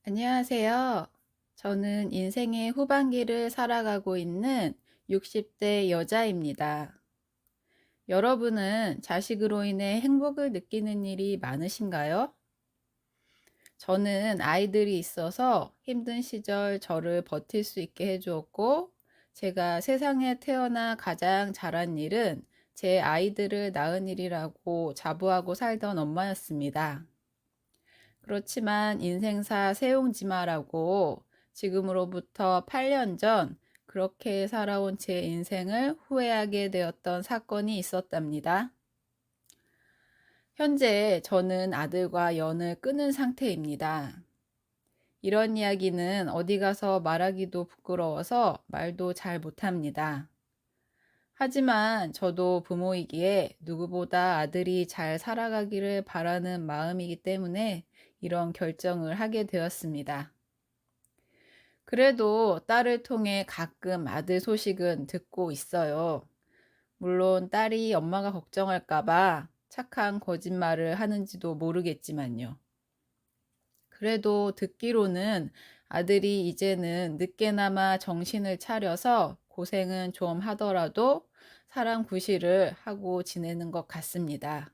안녕하세요. 저는 인생의 후반기를 살아가고 있는 60대 여자입니다. 여러분은 자식으로 인해 행복을 느끼는 일이 많으신가요? 저는 아이들이 있어서 힘든 시절 저를 버틸 수 있게 해주었고, 제가 세상에 태어나 가장 잘한 일은 제 아이들을 낳은 일이라고 자부하고 살던 엄마였습니다. 그렇지만 인생사 세옹지마라고 지금으로부터 8년 전 그렇게 살아온 제 인생을 후회하게 되었던 사건이 있었답니다. 현재 저는 아들과 연을 끊은 상태입니다. 이런 이야기는 어디 가서 말하기도 부끄러워서 말도 잘 못합니다. 하지만 저도 부모이기에 누구보다 아들이 잘 살아가기를 바라는 마음이기 때문에 이런 결정을 하게 되었습니다. 그래도 딸을 통해 가끔 아들 소식은 듣고 있어요. 물론 딸이 엄마가 걱정할까봐 착한 거짓말을 하는지도 모르겠지만요. 그래도 듣기로는 아들이 이제는 늦게나마 정신을 차려서 고생은 좀 하더라도 사람 구실을 하고 지내는 것 같습니다.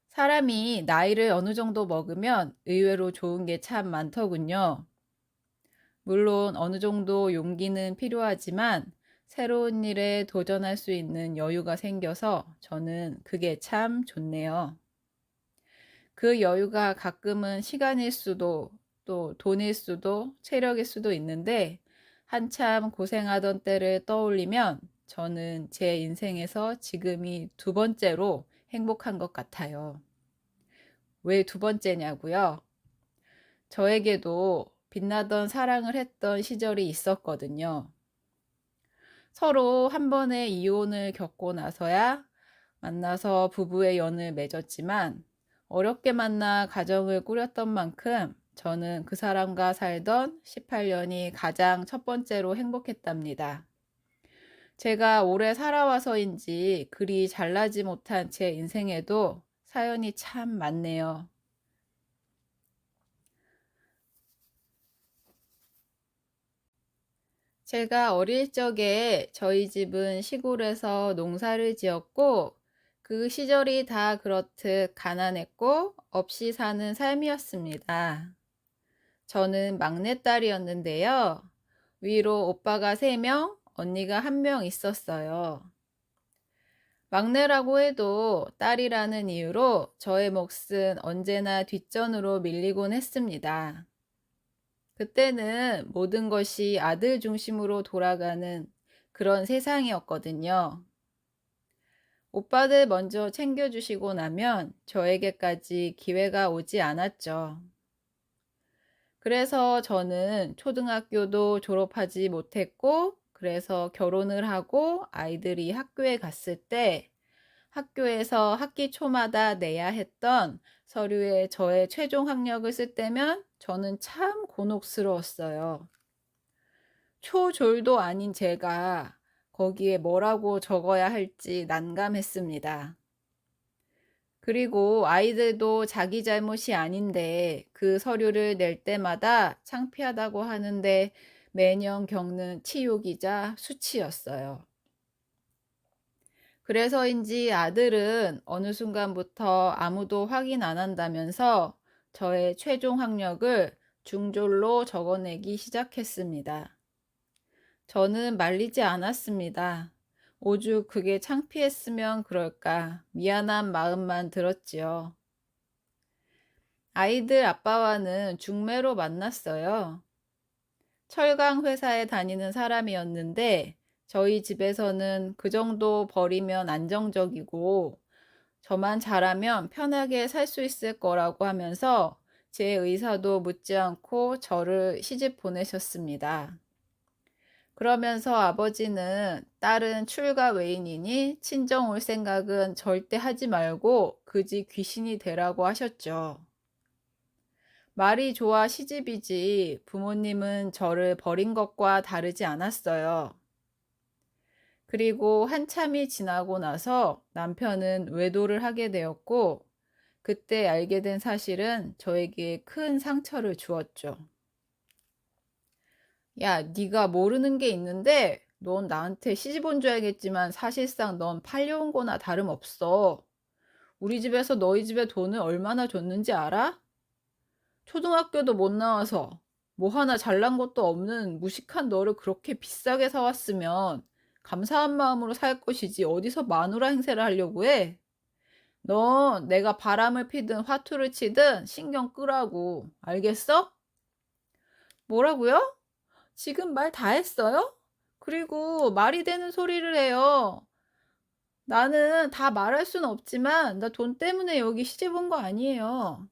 사람이 나이를 어느 정도 먹으면 의외로 좋은 게 참 많더군요. 물론 어느 정도 용기는 필요하지만 새로운 일에 도전할 수 있는 여유가 생겨서 저는 그게 참 좋네요. 그 여유가 가끔은 시간일 수도 또 돈일 수도 체력일 수도 있는데 한참 고생하던 때를 떠올리면 저는 제 인생에서 지금이 두 번째로 행복한 것 같아요. 왜 두 번째냐고요? 저에게도 빛나던 사랑을 했던 시절이 있었거든요. 서로 한 번의 이혼을 겪고 나서야 만나서 부부의 연을 맺었지만 어렵게 만나 가정을 꾸렸던 만큼 저는 그 사람과 살던 18년이 가장 첫 번째로 행복했답니다. 제가 오래 살아와서인지 그리 잘나지 못한 제 인생에도 사연이 참 많네요. 제가 어릴 적에 저희 집은 시골에서 농사를 지었고 그 시절이 다 그렇듯 가난했고 없이 사는 삶이었습니다. 저는 막내딸이었는데요. 위로 오빠가 3명, 언니가 1명 있었어요. 막내라고 해도 딸이라는 이유로 저의 몫은 언제나 뒷전으로 밀리곤 했습니다. 그때는 모든 것이 아들 중심으로 돌아가는 그런 세상이었거든요. 오빠들 먼저 챙겨주시고 나면 저에게까지 기회가 오지 않았죠. 그래서 저는 초등학교도 졸업하지 못했고, 그래서 결혼을 하고 아이들이 학교에 갔을 때 학교에서 학기 초마다 내야 했던 서류에 저의 최종 학력을 쓸 때면 저는 참 곤혹스러웠어요. 초졸도 아닌 제가 거기에 뭐라고 적어야 할지 난감했습니다. 그리고 아이들도 자기 잘못이 아닌데 그 서류를 낼 때마다 창피하다고 하는데 매년 겪는 치욕이자 수치였어요. 그래서인지 아들은 어느 순간부터 아무도 확인 안 한다면서 저의 최종 학력을 중졸로 적어내기 시작했습니다. 저는 말리지 않았습니다. 오죽 그게 창피했으면 그럴까 미안한 마음만 들었지요. 아이들 아빠와는 중매로 만났어요. 철강 회사에 다니는 사람이었는데 저희 집에서는 그 정도 벌이면 안정적이고 저만 잘하면 편하게 살 수 있을 거라고 하면서 제 의사도 묻지 않고 저를 시집 보내셨습니다. 그러면서 아버지는 딸은 출가 외인이니 친정 올 생각은 절대 하지 말고 그지 귀신이 되라고 하셨죠. 말이 좋아 시집이지 부모님은 저를 버린 것과 다르지 않았어요. 그리고 한참이 지나고 나서 남편은 외도를 하게 되었고 그때 알게 된 사실은 저에게 큰 상처를 주었죠. 야, 네가 모르는 게 있는데 넌 나한테 시집 온 줄 알겠지만 사실상 넌 팔려온 거나 다름없어. 우리 집에서 너희 집에 돈을 얼마나 줬는지 알아? 초등학교도 못 나와서 뭐 하나 잘난 것도 없는 무식한 너를 그렇게 비싸게 사왔으면 감사한 마음으로 살 것이지 어디서 마누라 행세를 하려고 해? 넌 내가 바람을 피든 화투를 치든 신경 끄라고. 알겠어? 뭐라고요? 지금 말 다 했어요? 그리고 말이 되는 소리를 해요. 나는 다 말할 수는 없지만 나 돈 때문에 여기 시집 온 거 아니에요.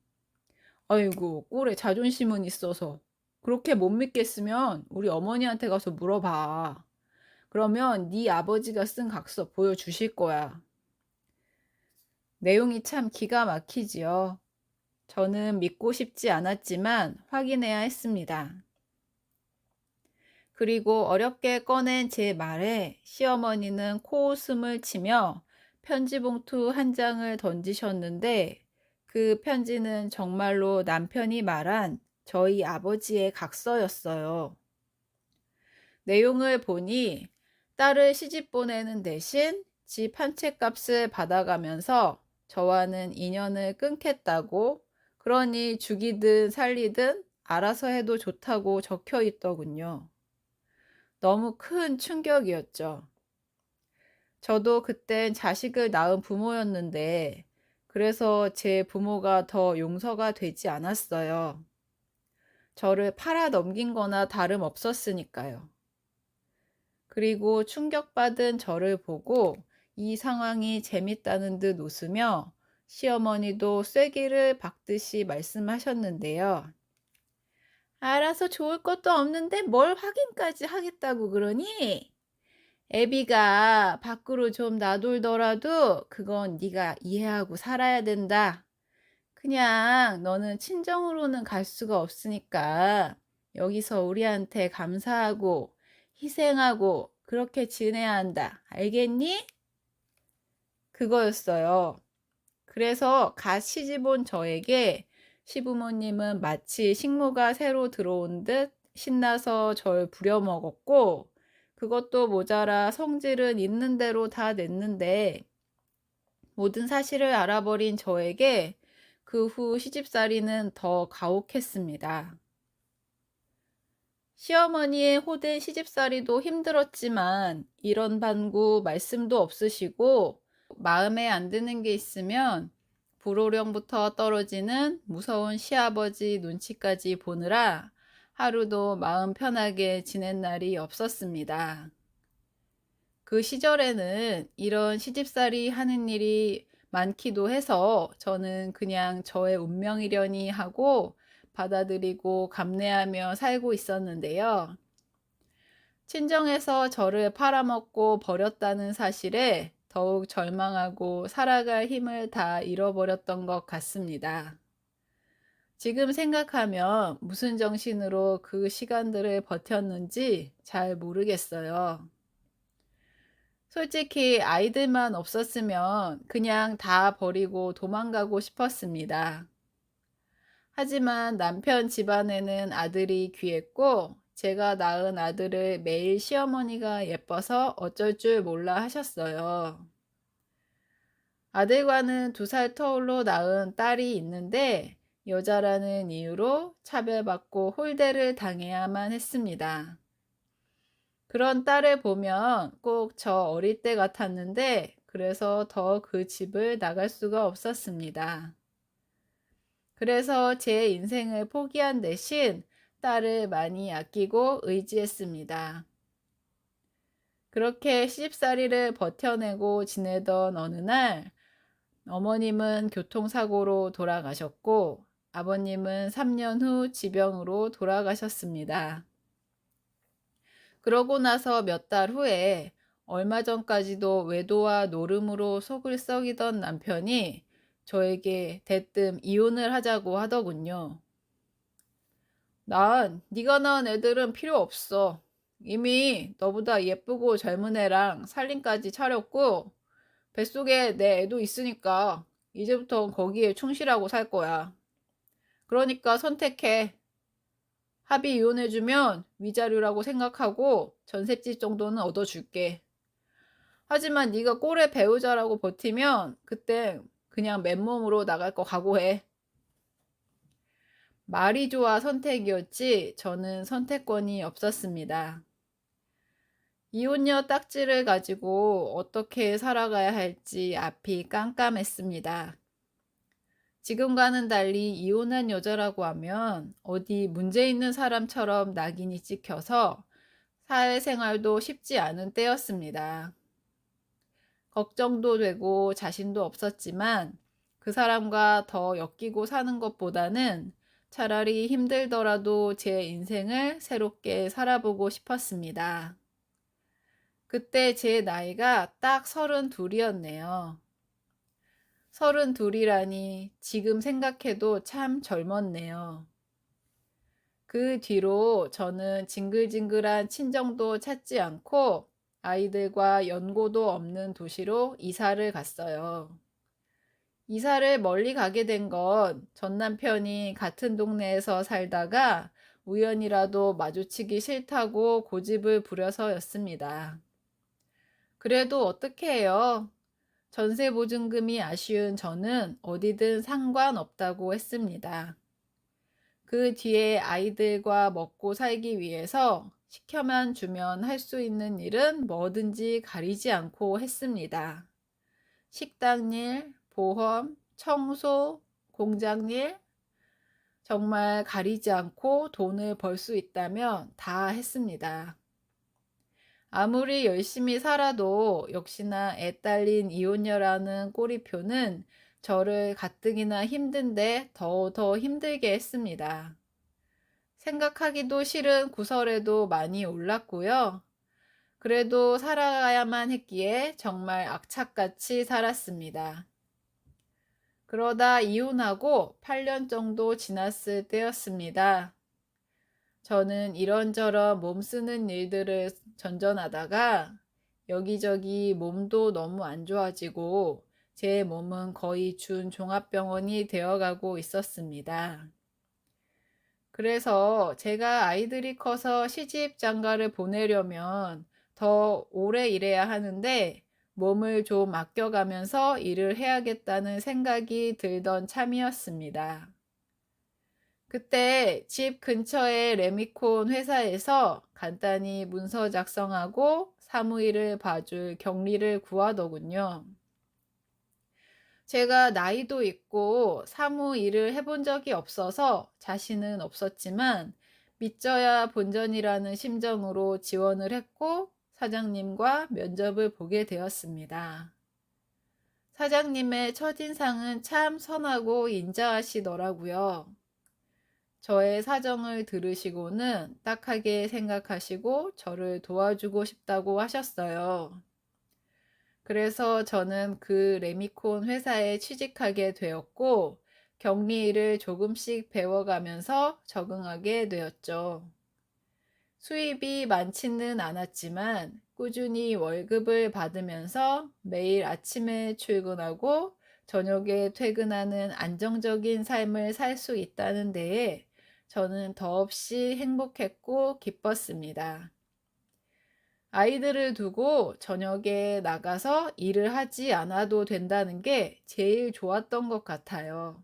아이고, 꼴에 자존심은 있어서. 그렇게 못 믿겠으면 우리 어머니한테 가서 물어봐. 그러면 네 아버지가 쓴 각서 보여주실 거야. 내용이 참 기가 막히지요. 저는 믿고 싶지 않았지만 확인해야 했습니다. 그리고 어렵게 꺼낸 제 말에 시어머니는 코웃음을 치며 편지 봉투 한 장을 던지셨는데 그 편지는 정말로 남편이 말한 저희 아버지의 각서였어요. 내용을 보니 딸을 시집 보내는 대신 집 한 채 값을 받아가면서 저와는 인연을 끊겠다고, 그러니 죽이든 살리든 알아서 해도 좋다고 적혀 있더군요. 너무 큰 충격이었죠. 저도 그땐 자식을 낳은 부모였는데, 그래서 제 부모가 더 용서가 되지 않았어요. 저를 팔아 넘긴 거나 다름없었으니까요. 그리고 충격받은 저를 보고 이 상황이 재밌다는 듯 웃으며 시어머니도 쐐기를 박듯이 말씀하셨는데요. 알아서 좋을 것도 없는데 뭘 확인까지 하겠다고 그러니? 애비가 밖으로 좀 나돌더라도 그건 네가 이해하고 살아야 된다. 그냥 너는 친정으로는 갈 수가 없으니까 여기서 우리한테 감사하고 희생하고 그렇게 지내야 한다. 알겠니? 그거였어요. 그래서 갓 시집 온 저에게 시부모님은 마치 식모가 새로 들어온 듯 신나서 절 부려먹었고, 그것도 모자라 성질은 있는 대로 다 냈는데 모든 사실을 알아버린 저에게 그 후 시집살이는 더 가혹했습니다. 시어머니의 호된 시집살이도 힘들었지만 이런 반구 말씀도 없으시고 마음에 안 드는 게 있으면 불호령부터 떨어지는 무서운 시아버지 눈치까지 보느라 하루도 마음 편하게 지낸 날이 없었습니다. 그 시절에는 이런 시집살이 하는 일이 많기도 해서 저는 그냥 저의 운명이려니 하고 받아들이고 감내하며 살고 있었는데요. 친정에서 저를 팔아먹고 버렸다는 사실에 더욱 절망하고 살아갈 힘을 다 잃어버렸던 것 같습니다. 지금 생각하면 무슨 정신으로 그 시간들을 버텼는지 잘 모르겠어요. 솔직히 아이들만 없었으면 그냥 다 버리고 도망가고 싶었습니다. 하지만 남편 집안에는 아들이 귀했고 제가 낳은 아들을 매일 시어머니가 예뻐서 어쩔 줄 몰라 하셨어요. 아들과는 2살 터울로 낳은 딸이 있는데 여자라는 이유로 차별받고 홀대를 당해야만 했습니다. 그런 딸을 보면 꼭 저 어릴 때 같았는데 그래서 더 그 집을 나갈 수가 없었습니다. 그래서 제 인생을 포기한 대신 딸을 많이 아끼고 의지했습니다. 그렇게 시집살이를 버텨내고 지내던 어느 날 어머님은 교통사고로 돌아가셨고 아버님은 3년 후 지병으로 돌아가셨습니다. 그러고 나서 몇 달 후에 얼마 전까지도 외도와 노름으로 속을 썩이던 남편이 저에게 대뜸 이혼을 하자고 하더군요. 난 네가 낳은 애들은 필요 없어. 이미 너보다 예쁘고 젊은 애랑 살림까지 차렸고 뱃속에 내 애도 있으니까 이제부터 거기에 충실하고 살 거야. 그러니까 선택해. 합의 이혼해주면 위자료라고 생각하고 전셋집 정도는 얻어줄게. 하지만 네가 꼴의 배우자라고 버티면 그땐 그냥 맨몸으로 나갈 거 각오해. 말이 좋아 선택이었지 저는 선택권이 없었습니다. 이혼녀 딱지를 가지고 어떻게 살아가야 할지 앞이 깜깜했습니다. 지금과는 달리 이혼한 여자라고 하면 어디 문제 있는 사람처럼 낙인이 찍혀서 사회생활도 쉽지 않은 때였습니다. 걱정도 되고 자신도 없었지만 그 사람과 더 엮이고 사는 것보다는 차라리 힘들더라도 제 인생을 새롭게 살아보고 싶었습니다. 그때 제 나이가 딱 32이었네요. 32이라니 지금 생각해도 참 젊었네요. 그 뒤로 저는 징글징글한 친정도 찾지 않고 아이들과 연고도 없는 도시로 이사를 갔어요. 이사를 멀리 가게 된 건 전 남편이 같은 동네에서 살다가 우연이라도 마주치기 싫다고 고집을 부려서였습니다. 그래도 어떻게 해요? 전세 보증금이 아쉬운 저는 어디든 상관없다고 했습니다. 그 뒤에 아이들과 먹고 살기 위해서 시켜만 주면 할 수 있는 일은 뭐든지 가리지 않고 했습니다. 식당 일, 보험, 청소, 공장 일, 정말 가리지 않고 돈을 벌 수 있다면 다 했습니다. 아무리 열심히 살아도 역시나 애 딸린 이혼녀라는 꼬리표는 저를 가뜩이나 힘든데 더 힘들게 했습니다. 생각하기도 싫은 구설에도 많이 올랐고요. 그래도 살아가야만 했기에 정말 악착같이 살았습니다. 그러다 이혼하고 8년 정도 지났을 때였습니다. 저는 이런저런 몸 쓰는 일들을 전전하다가 여기저기 몸도 너무 안 좋아지고 제 몸은 거의 준 종합병원이 되어가고 있었습니다. 그래서 제가 아이들이 커서 시집 장가를 보내려면 더 오래 일해야 하는데 몸을 좀 아껴가면서 일을 해야겠다는 생각이 들던 참이었습니다. 그때 집 근처의 레미콘 회사에서 간단히 문서 작성하고 사무일을 봐줄 경리를 구하더군요. 제가 나이도 있고 사무 일을 해본 적이 없어서 자신은 없었지만 믿져야 본전이라는 심정으로 지원을 했고 사장님과 면접을 보게 되었습니다. 사장님의 첫인상은 참 선하고 인자하시더라고요. 저의 사정을 들으시고는 딱하게 생각하시고 저를 도와주고 싶다고 하셨어요. 그래서 저는 그 레미콘 회사에 취직하게 되었고 격리 일을 조금씩 배워가면서 적응하게 되었죠. 수입이 많지는 않았지만 꾸준히 월급을 받으면서 매일 아침에 출근하고 저녁에 퇴근하는 안정적인 삶을 살 수 있다는 데에 저는 더없이 행복했고 기뻤습니다. 아이들을 두고 저녁에 나가서 일을 하지 않아도 된다는 게 제일 좋았던 것 같아요.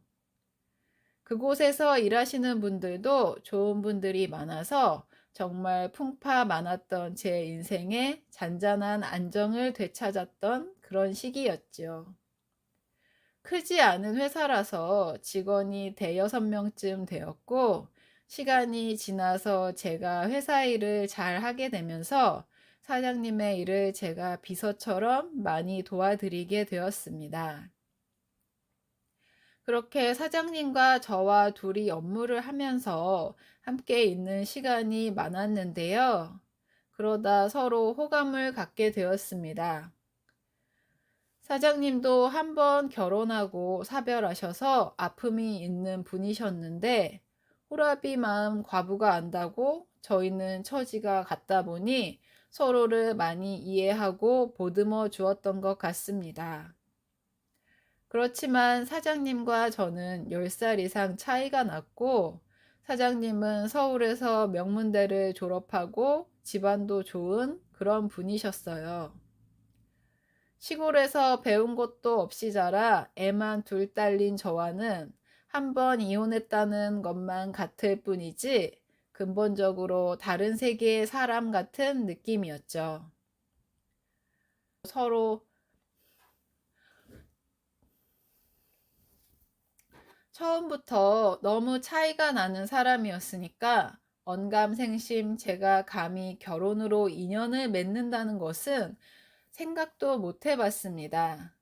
그곳에서 일하시는 분들도 좋은 분들이 많아서 정말 풍파 많았던 제 인생에 잔잔한 안정을 되찾았던 그런 시기였죠. 크지 않은 회사라서 직원이 대여섯 명쯤 되었고, 시간이 지나서 제가 회사 일을 잘 하게 되면서 사장님의 일을 제가 비서처럼 많이 도와드리게 되었습니다. 그렇게 사장님과 저와 둘이 업무를 하면서 함께 있는 시간이 많았는데요. 그러다 서로 호감을 갖게 되었습니다. 사장님도 한 번 결혼하고 사별하셔서 아픔이 있는 분이셨는데 호라비 마음 과부가 안다고 저희는 처지가 같다 보니 서로를 많이 이해하고 보듬어 주었던 것 같습니다. 그렇지만 사장님과 저는 10살 이상 차이가 났고, 사장님은 서울에서 명문대를 졸업하고 집안도 좋은 그런 분이셨어요. 시골에서 배운 것도 없이 자라 애만 둘 딸린 저와는 한 번 이혼했다는 것만 같을 뿐이지 근본적으로 다른 세계의 사람 같은 느낌이었죠. 서로 처음부터 너무 차이가 나는 사람이었으니까 언감생심 제가 감히 결혼으로 인연을 맺는다는 것은 생각도 못 해봤습니다.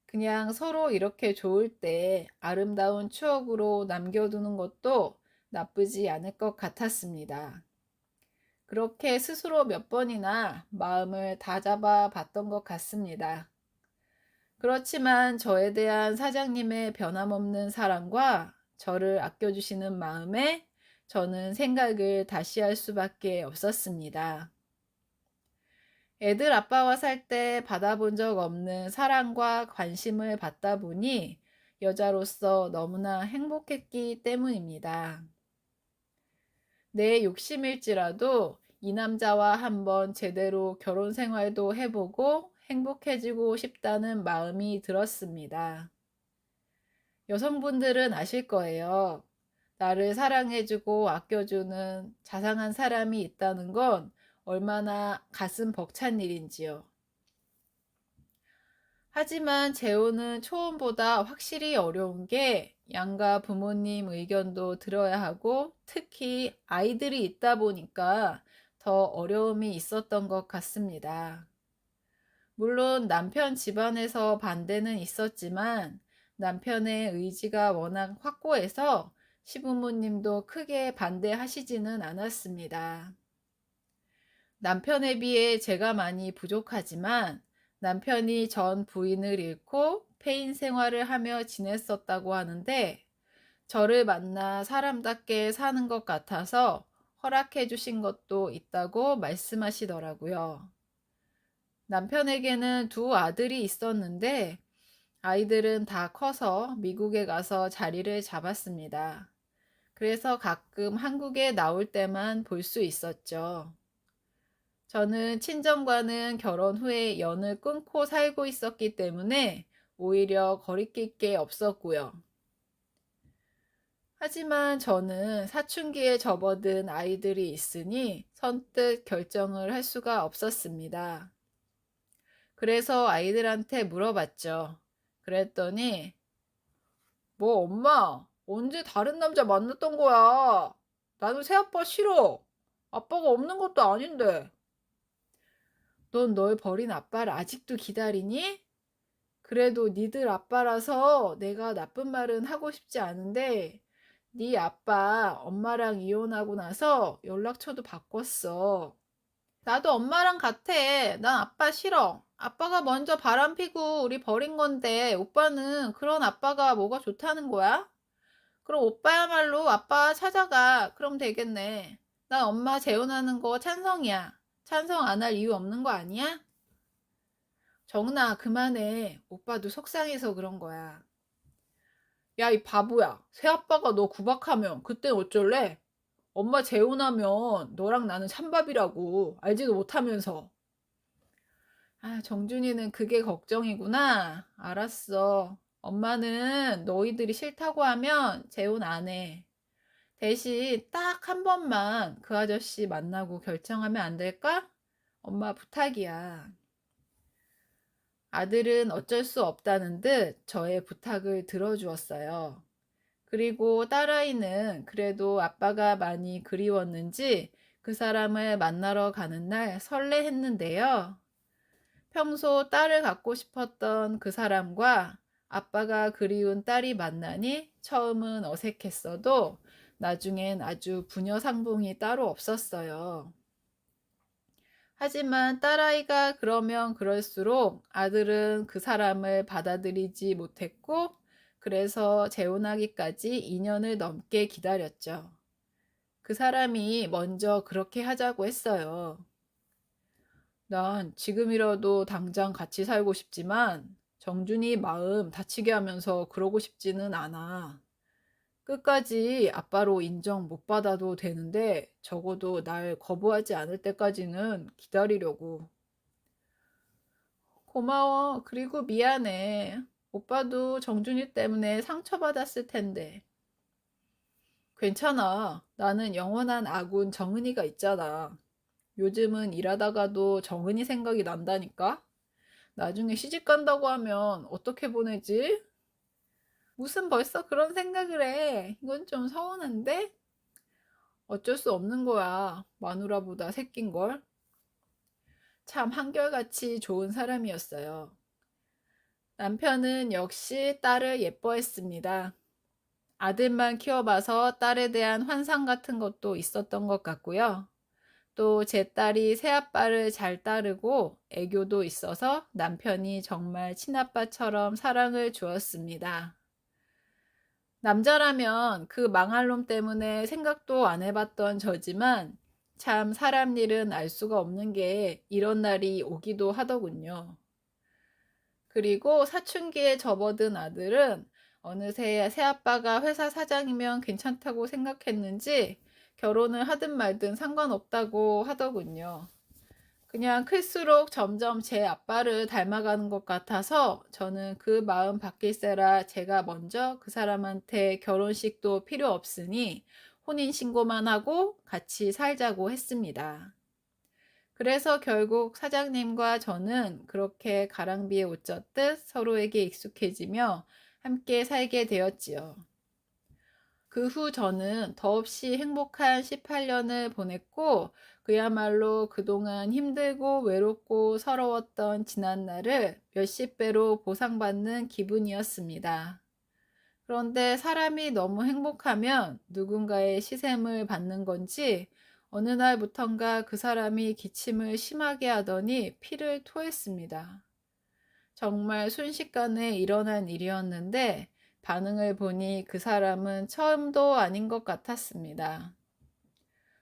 그냥 서로 이렇게 좋을 때 아름다운 추억으로 남겨두는 것도 나쁘지 않을 것 같았습니다. 그렇게 스스로 몇 번이나 마음을 다잡아 봤던 것 같습니다. 그렇지만 저에 대한 사장님의 변함없는 사랑과 저를 아껴주시는 마음에 저는 생각을 다시 할 수밖에 없었습니다. 애들 아빠와 살 때 받아본 적 없는 사랑과 관심을 받다 보니 여자로서 너무나 행복했기 때문입니다. 내 욕심일지라도 이 남자와 한번 제대로 결혼 생활도 해보고 행복해지고 싶다는 마음이 들었습니다. 여성분들은 아실 거예요. 나를 사랑해주고 아껴주는 자상한 사람이 있다는 건 얼마나 가슴 벅찬 일인지요. 하지만 재혼은 초혼보다 확실히 어려운 게 양가 부모님 의견도 들어야 하고 특히 아이들이 있다 보니까 더 어려움이 있었던 것 같습니다. 물론 남편 집안에서 반대는 있었지만 남편의 의지가 워낙 확고해서 시부모님도 크게 반대하시지는 않았습니다. 남편에 비해 제가 많이 부족하지만 남편이 전 부인을 잃고 폐인 생활을 하며 지냈었다고 하는데 저를 만나 사람답게 사는 것 같아서 허락해 주신 것도 있다고 말씀하시더라고요. 남편에게는 두 아들이 있었는데 아이들은 다 커서 미국에 가서 자리를 잡았습니다. 그래서 가끔 한국에 나올 때만 볼 수 있었죠. 저는 친정과는 결혼 후에 연을 끊고 살고 있었기 때문에 오히려 거리낄 게 없었고요. 하지만 저는 사춘기에 접어든 아이들이 있으니 선뜻 결정을 할 수가 없었습니다. 그래서 아이들한테 물어봤죠. 그랬더니 뭐 엄마 언제 다른 남자 만났던 거야? 나는 새아빠 싫어. 아빠가 없는 것도 아닌데. 넌 널 버린 아빠를 아직도 기다리니? 그래도 니들 아빠라서 내가 나쁜 말은 하고 싶지 않은데 네 아빠 엄마랑 이혼하고 나서 연락처도 바꿨어. 나도 엄마랑 같아. 난 아빠 싫어. 아빠가 먼저 바람 피고 우리 버린 건데 오빠는 그런 아빠가 뭐가 좋다는 거야? 그럼 오빠야말로 아빠 찾아가. 그럼 되겠네. 난 엄마 재혼하는 거 찬성이야. 찬성 안 할 이유 없는 거 아니야? 정은아, 그만해. 오빠도 속상해서 그런 거야. 야, 이 바보야. 새아빠가 너 구박하면 그땐 어쩔래? 엄마 재혼하면 너랑 나는 찬밥이라고. 알지도 못하면서. 아, 정준이는 그게 걱정이구나. 알았어. 엄마는 너희들이 싫다고 하면 재혼 안 해. 대신 딱 한 번만 그 아저씨 만나고 결정하면 안 될까? 엄마 부탁이야. 아들은 어쩔 수 없다는 듯 저의 부탁을 들어주었어요. 그리고 딸아이는 그래도 아빠가 많이 그리웠는지 그 사람을 만나러 가는 날 설레했는데요. 평소 딸을 갖고 싶었던 그 사람과 아빠가 그리운 딸이 만나니 처음은 어색했어도 나중엔 아주 부녀상봉이 따로 없었어요. 하지만 딸아이가 그러면 그럴수록 아들은 그 사람을 받아들이지 못했고 그래서 재혼하기까지 2년을 넘게 기다렸죠. 그 사람이 먼저 그렇게 하자고 했어요. 난 지금이라도 당장 같이 살고 싶지만 정준이 마음 다치게 하면서 그러고 싶지는 않아. 끝까지 아빠로 인정 못 받아도 되는데 적어도 날 거부하지 않을 때까지는 기다리려고. 고마워. 그리고 미안해. 오빠도 정준이 때문에 상처받았을 텐데. 괜찮아. 나는 영원한 아군 정은이가 있잖아. 요즘은 일하다가도 정은이 생각이 난다니까? 나중에 시집 간다고 하면 어떻게 보내지? 무슨 벌써 그런 생각을 해. 이건 좀 서운한데? 어쩔 수 없는 거야. 마누라보다 새낀걸. 참 한결같이 좋은 사람이었어요. 남편은 역시 딸을 예뻐했습니다. 아들만 키워봐서 딸에 대한 환상 같은 것도 있었던 것 같고요. 또 제 딸이 새아빠를 잘 따르고 애교도 있어서 남편이 정말 친아빠처럼 사랑을 주었습니다. 남자라면 그 망할 놈 때문에 생각도 안 해봤던 저지만 참 사람 일은 알 수가 없는 게 이런 날이 오기도 하더군요. 그리고 사춘기에 접어든 아들은 어느새 새아빠가 회사 사장이면 괜찮다고 생각했는지 결혼을 하든 말든 상관없다고 하더군요. 그냥 클수록 점점 제 아빠를 닮아가는 것 같아서 저는 그 마음 바뀔세라 제가 먼저 그 사람한테 결혼식도 필요 없으니 혼인신고만 하고 같이 살자고 했습니다. 그래서 결국 사장님과 저는 그렇게 가랑비에 옷 젖듯 서로에게 익숙해지며 함께 살게 되었지요. 그 후 저는 더없이 행복한 18년을 보냈고 그야말로 그동안 힘들고 외롭고 서러웠던 지난날을 몇십 배로 보상받는 기분이었습니다. 그런데 사람이 너무 행복하면 누군가의 시샘을 받는 건지 어느 날부턴가 그 사람이 기침을 심하게 하더니 피를 토했습니다. 정말 순식간에 일어난 일이었는데 반응을 보니 그 사람은 처음도 아닌 것 같았습니다.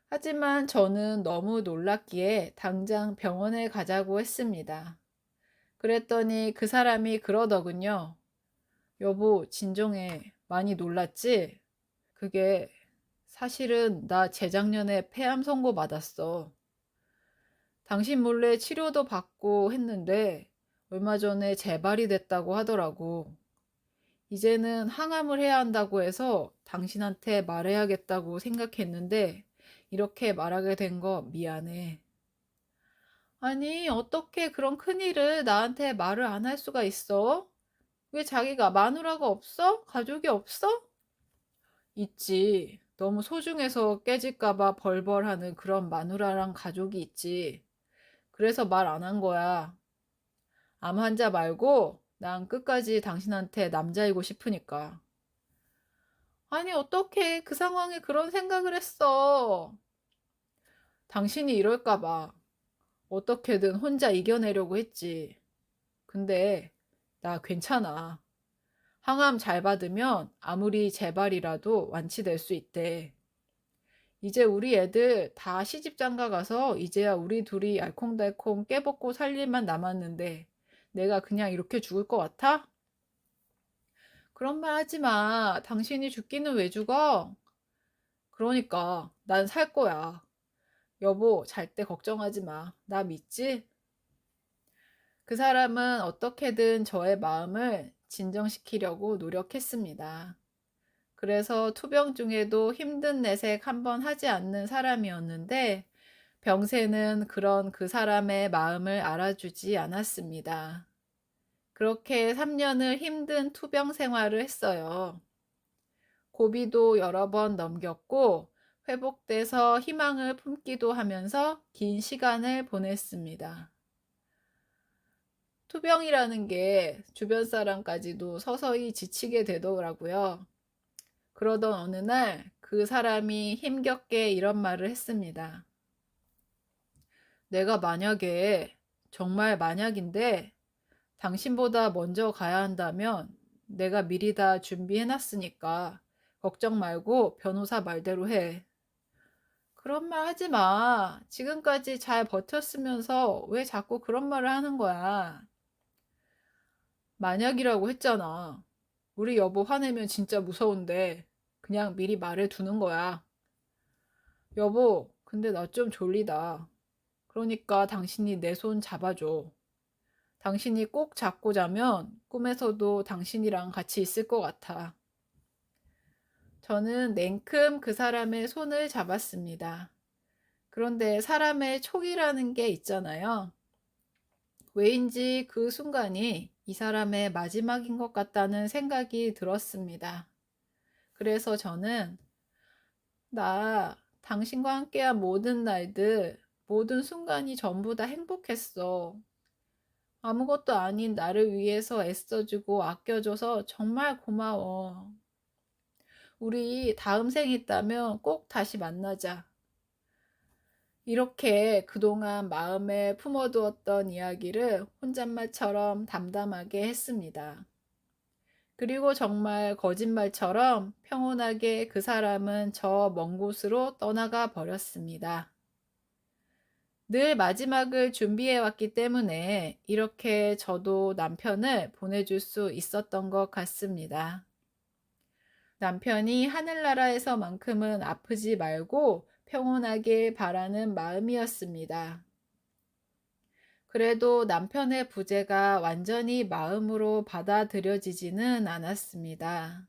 하지만 저는 너무 놀랐기에 당장 병원에 가자고 했습니다. 그랬더니 그 사람이 그러더군요. 여보, 진정해. 많이 놀랐지? 그게 사실은 나 재작년에 폐암 선고 받았어. 당신 몰래 치료도 받고 했는데 얼마 전에 재발이 됐다고 하더라고. 이제는 항암을 해야 한다고 해서 당신한테 말해야겠다고 생각했는데 이렇게 말하게 된 거 미안해. 아니, 어떻게 그런 큰일을 나한테 말을 안 할 수가 있어? 왜 자기가 마누라가 없어? 가족이 없어? 있지. 너무 소중해서 깨질까 봐 벌벌하는 그런 마누라랑 가족이 있지. 그래서 말 안 한 거야. 암 환자 말고 난 끝까지 당신한테 남자이고 싶으니까. 아니, 어떻게 그 상황에 그런 생각을 했어? 당신이 이럴까 봐. 어떻게든 혼자 이겨내려고 했지. 근데 나 괜찮아. 항암 잘 받으면 아무리 재발이라도 완치될 수 있대. 이제 우리 애들 다 시집장가 가서 이제야 우리 둘이 알콩달콩 깨벗고 살 일만 남았는데 내가 그냥 이렇게 죽을 것 같아? 그런 말 하지 마. 당신이 죽기는 왜 죽어? 그러니까 난 살 거야. 여보, 잘 때 걱정하지 마. 나 믿지? 그 사람은 어떻게든 저의 마음을 진정시키려고 노력했습니다. 그래서 투병 중에도 힘든 내색 한번 하지 않는 사람이었는데 병세는 그런 그 사람의 마음을 알아주지 않았습니다. 그렇게 3년을 힘든 투병 생활을 했어요. 고비도 여러 번 넘겼고 회복돼서 희망을 품기도 하면서 긴 시간을 보냈습니다. 투병이라는 게 주변 사람까지도 서서히 지치게 되더라고요. 그러던 어느 날 그 사람이 힘겹게 이런 말을 했습니다. 내가 만약에, 정말 만약인데 당신보다 먼저 가야 한다면 내가 미리 다 준비해놨으니까 걱정 말고 변호사 말대로 해. 그런 말 하지 마. 지금까지 잘 버텼으면서 왜 자꾸 그런 말을 하는 거야? 만약이라고 했잖아. 우리 여보 화내면 진짜 무서운데 그냥 미리 말해 두는 거야. 여보, 근데 나 좀 졸리다. 그러니까 당신이 내 손 잡아줘. 당신이 꼭 잡고 자면 꿈에서도 당신이랑 같이 있을 것 같아. 저는 냉큼 그 사람의 손을 잡았습니다. 그런데 사람의 촉이라는 게 있잖아요. 왜인지 그 순간이 이 사람의 마지막인 것 같다는 생각이 들었습니다. 그래서 저는 나 당신과 함께한 모든 날들, 모든 순간이 전부 다 행복했어. 아무것도 아닌 나를 위해서 애써주고 아껴줘서 정말 고마워. 우리 다음 생 있다면 꼭 다시 만나자. 이렇게 그동안 마음에 품어두었던 이야기를 혼잣말처럼 담담하게 했습니다. 그리고 정말 거짓말처럼 평온하게 그 사람은 저 먼 곳으로 떠나가 버렸습니다. 늘 마지막을 준비해 왔기 때문에 이렇게 저도 남편을 보내줄 수 있었던 것 같습니다. 남편이 하늘나라에서만큼은 아프지 말고 평온하게 바라는 마음이었습니다. 그래도 남편의 부재가 완전히 마음으로 받아들여지지는 않았습니다.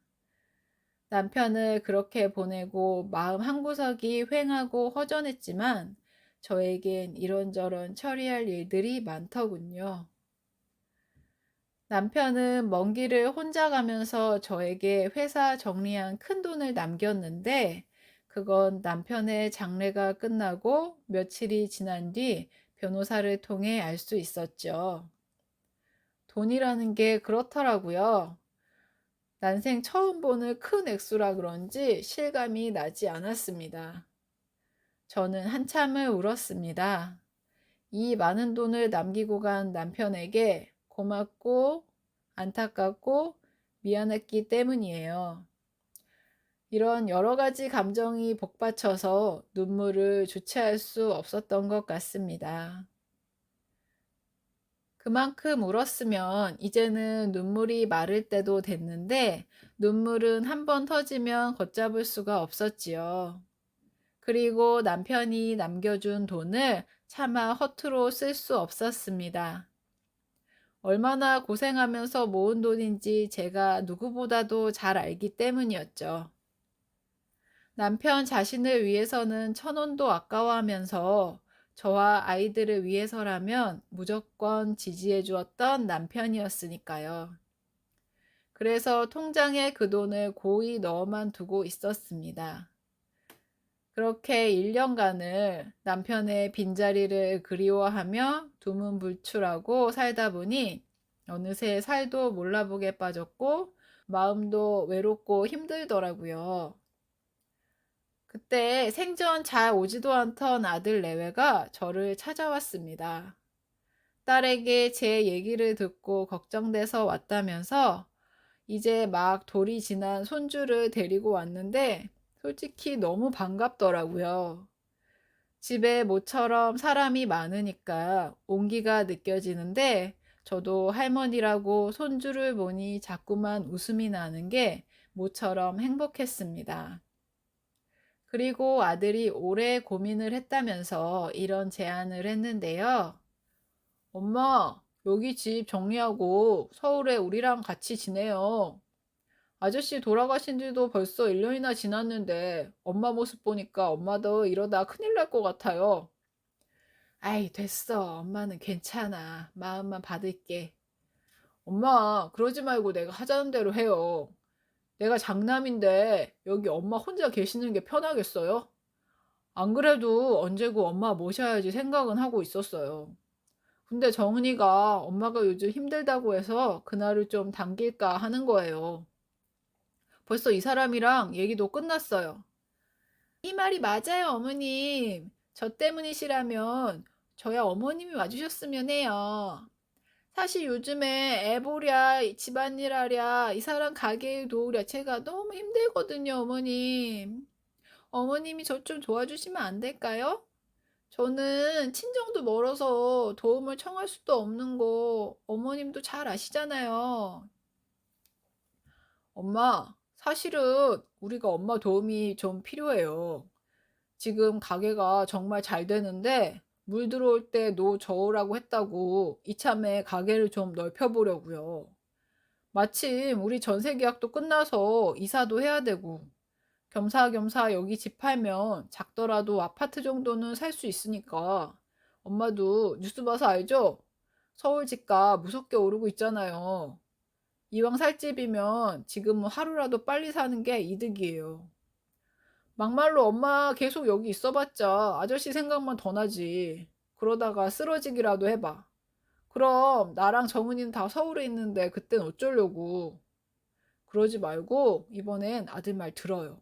남편을 그렇게 보내고 마음 한구석이 휑하고 허전했지만 저에겐 이런저런 처리할 일들이 많더군요. 남편은 먼 길을 혼자 가면서 저에게 회사 정리한 큰돈을 남겼는데 그건 남편의 장례가 끝나고 며칠이 지난 뒤 변호사를 통해 알 수 있었죠. 돈이라는 게 그렇더라고요. 난생 처음 보는 큰 액수라 그런지 실감이 나지 않았습니다. 저는 한참을 울었습니다. 이 많은 돈을 남기고 간 남편에게 고맙고 안타깝고 미안했기 때문이에요. 이런 여러 가지 감정이 복받쳐서 눈물을 주체할 수 없었던 것 같습니다. 그만큼 울었으면 이제는 눈물이 마를 때도 됐는데 눈물은 한 번 터지면 걷잡을 수가 없었지요. 그리고 남편이 남겨준 돈을 차마 허투루 쓸 수 없었습니다. 얼마나 고생하면서 모은 돈인지 제가 누구보다도 잘 알기 때문이었죠. 남편 자신을 위해서는 천 원도 아까워하면서 저와 아이들을 위해서라면 무조건 지지해 주었던 남편이었으니까요. 그래서 통장에 그 돈을 고이 넣어만 두고 있었습니다. 그렇게 1년간을 남편의 빈자리를 그리워하며 두문불출하고 살다 보니 어느새 살도 몰라보게 빠졌고 마음도 외롭고 힘들더라고요. 그때 생전 잘 오지도 않던 아들 내외가 저를 찾아왔습니다. 딸에게 제 얘기를 듣고 걱정돼서 왔다면서 이제 막 돌이 지난 손주를 데리고 왔는데 솔직히 너무 반갑더라고요. 집에 모처럼 사람이 많으니까 온기가 느껴지는데 저도 할머니라고 손주를 보니 자꾸만 웃음이 나는 게 모처럼 행복했습니다. 그리고 아들이 오래 고민을 했다면서 이런 제안을 했는데요. 엄마, 여기 집 정리하고 서울에 우리랑 같이 지내요. 아저씨 돌아가신 지도 벌써 1년이나 지났는데 엄마 모습 보니까 엄마도 이러다 큰일 날 것 같아요. 아이, 됐어. 엄마는 괜찮아. 마음만 받을게. 엄마, 그러지 말고 내가 하자는 대로 해요. 내가 장남인데 여기 엄마 혼자 계시는 게 편하겠어요? 안 그래도 언제고 엄마 모셔야지 생각은 하고 있었어요. 근데 정은이가 엄마가 요즘 힘들다고 해서 그날을 좀 당길까 하는 거예요. 벌써 이 사람이랑 얘기도 끝났어요. 이 말이 맞아요, 어머님. 저 때문이시라면 저야 어머님이 와주셨으면 해요. 사실 요즘에 애 보랴, 집안일 하랴, 이 사람 가게 도우랴, 제가 너무 힘들거든요, 어머님. 어머님이 저 좀 도와주시면 안 될까요? 저는 친정도 멀어서 도움을 청할 수도 없는 거 어머님도 잘 아시잖아요. 엄마, 사실은 우리가 엄마 도움이 좀 필요해요. 지금 가게가 정말 잘 되는데 물 들어올 때 노 저으라고 했다고 이참에 가게를 좀 넓혀보려고요. 마침 우리 전세 계약도 끝나서 이사도 해야 되고 겸사겸사 여기 집 팔면 작더라도 아파트 정도는 살 수 있으니까 엄마도 뉴스 봐서 알죠? 서울 집값 무섭게 오르고 있잖아요. 이왕 살 집이면 지금은 하루라도 빨리 사는 게 이득이에요. 막말로 엄마 계속 여기 있어봤자 아저씨 생각만 더 나지. 그러다가 쓰러지기라도 해봐. 그럼 나랑 정은이는 다 서울에 있는데 그땐 어쩌려고. 그러지 말고 이번엔 아들 말 들어요.